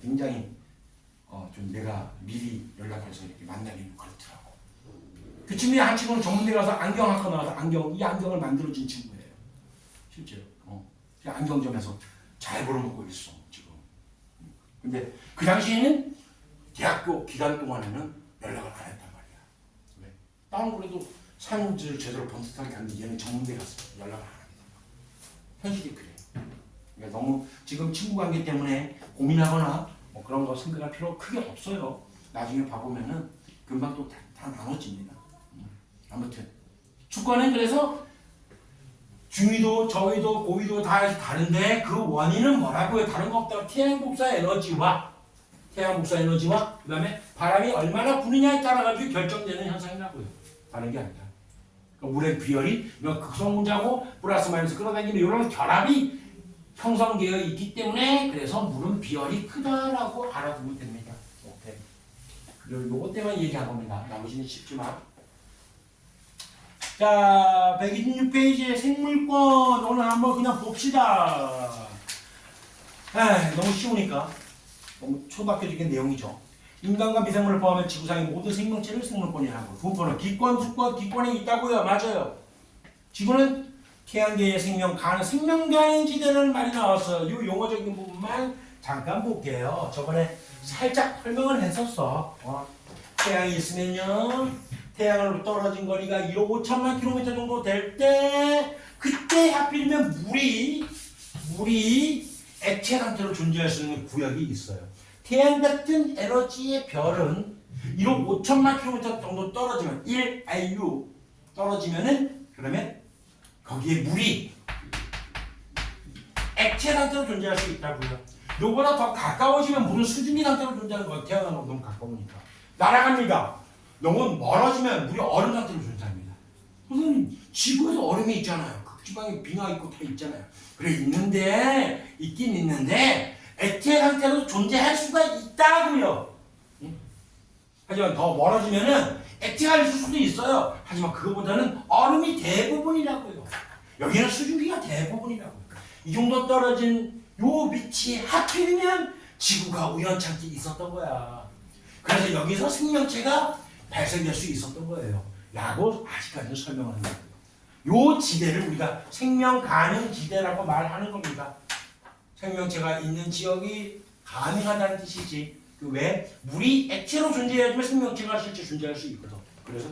굉장히 좀 내가 미리 연락해서 이렇게 만나기는 그렇더라고. 그 친구의 한 친구는 전문대 가서 안경학과 나와서 이 안경을 만들어준 친구예요. 실제로. 그 안경점에서 잘 벌어먹고 있어 지금. 근데 그 당시에는 대학교 기간 동안에는 연락을 안 했단 말이야. 왜? 다른 그래도 산지를 제대로 번듯하게 갔는데 얘는 전문대 갔어. 연락을 안 하게 된 거야. 현실이 그래. 그러니까 너무 지금 친구 관계 때문에 고민하거나 뭐 그런 거 생각할 필요 크게 없어요. 나중에 봐보면은 금방 또 다 나눠집니다. 아무튼 축구는 그래서 중위도, 저위도, 고위도 다 다른데 그 원인은 뭐라고요? 다른 거 없다고 태양 복사 에너지와 그다음에 바람이 얼마나 부느냐에 따라 가지고 결정되는 현상이라고요. 다른 게 아니라. 그러니까 물의 비열이 극성문자고 플러스 마이너스 끌어당기는 이런 결합이 형성되어 있기 때문에 그래서 물은 비열이 크다라고 알아두면 됩니다. 오케이. 그리고 요것 때만 얘기한 겁니다. 나머지는 쉽지만. 자, 126페이지의 생물권 오늘 한번 그냥 봅시다. 너무 쉬우니까 너무 초등학교적인 내용이죠. 인간과 미생물을 포함한 지구상의 모든 생명체를 생물권이라고. 분포는 기권, 수권, 기권에 있다고요. 맞아요. 지구는 태양계의 생명 가는 지대라는 말이 나왔어요. 이 용어적인 부분만 잠깐 볼게요. 저번에 살짝 설명을 했었어. 태양이 있으면요. 태양으로 떨어진 거리가 1억 5천만 킬로미터 정도 될 때 그때 하필이면 물이 액체 상태로 존재할 수 있는 구역이 있어요. 태양 같은 에너지의 별은 1억 5천만 킬로미터 정도 떨어지면 1RU 떨어지면은 그러면 거기에 물이 액체 상태로 존재할 수 있다고요. 요보다 더 가까워지면 물은 수증기 상태로 존재하는 거예요. 태양하고 너무 가까우니까. 날아갑니다. 너무 멀어지면 물이 얼음 상태로 존재합니다. 선생님, 지구에서 얼음이 있잖아요. 극지방에 빙하 있고 다 있잖아요. 그래 있긴 있는데 액체 상태로 존재할 수가 있다고요. 하지만 더 멀어지면은 액체가 있을 수도 있어요. 하지만 그거보다는 얼음이 대부분이라고요. 여기는 수증기가 대부분이라고요. 이 정도 떨어진 요 위치에 하필이면 지구가 우연찮게 있었던 거야. 그래서 여기서 생명체가 발생될 수 있었던 거예요. 라고 아직까지는 설명하는 거예요. 요 지대를 우리가 생명 가능 지대라고 말하는 겁니다. 생명체가 있는 지역이 가능하다는 뜻이지. 왜? 물이 액체로 존재해야지만 생명체가 실제 존재할 수 있거든. 그래서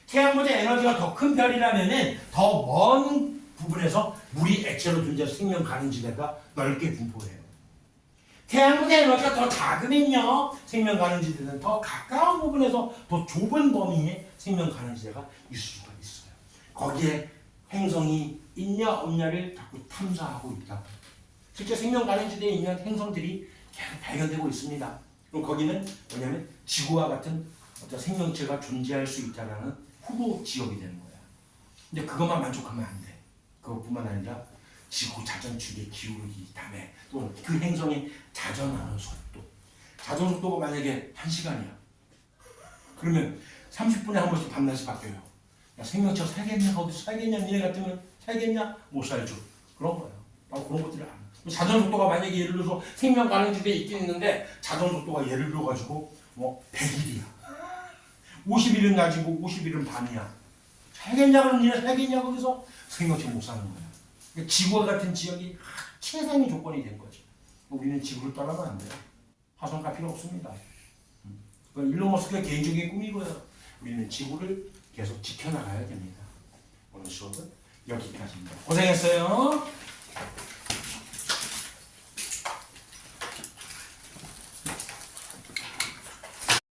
태양보다 에너지가 더 큰 별이라면은 더 먼 부분에서 물이 액체로 존재해서 생명 가능 지대가 넓게 분포해요. 태양보다 에너지가 더 작으면요, 생명 가능 지대는 더 가까운 부분에서 더 좁은 범위에 생명 가능 지대가 있을 수가 있어요. 거기에 행성이 있냐 없냐를 자꾸 탐사하고 있다. 실제 생명 가능 지대에 있는 행성들이 계속 발견되고 있습니다. 그럼 거기는 뭐냐면 지구와 같은 어떤 생명체가 존재할 수 있다는 후보 지역이 되는 거야. 근데 그것만 만족하면 안 돼. 그것뿐만 아니라 지구 자전 축의 기울기 다음에 또 그 행성의 자전하는 속도. 자전 속도가 만약에 1시간이야. 그러면 30분에 한 번씩 밤낮이 바뀌어요. 야, 생명체가 살겠냐? 거기서 살겠냐? 니네 같으면 살겠냐? 못 살죠. 그런 거예요. 바로 그런 것들을 아는. 자전 속도가 만약에 예를 들어서 생명 가능 지대에 있긴 있는데 자전 속도가 예를 들어 가지고 뭐 100일이야. 50일은 낮이고 50일은 밤이야. 살겠냐 그러면 니네 살겠냐 거기서 생명체 못 사는 거야. 그러니까 지구와 같은 지역이 최상의 조건이 된 거지. 우리는 지구를 떠나면 안 돼요. 화성가 필요 없습니다. 그건 일론 머스크의 개인적인 꿈이고요. 우리는 지구를 계속 지켜나가야 됩니다. 오늘 수업은 여기까지입니다. 고생했어요.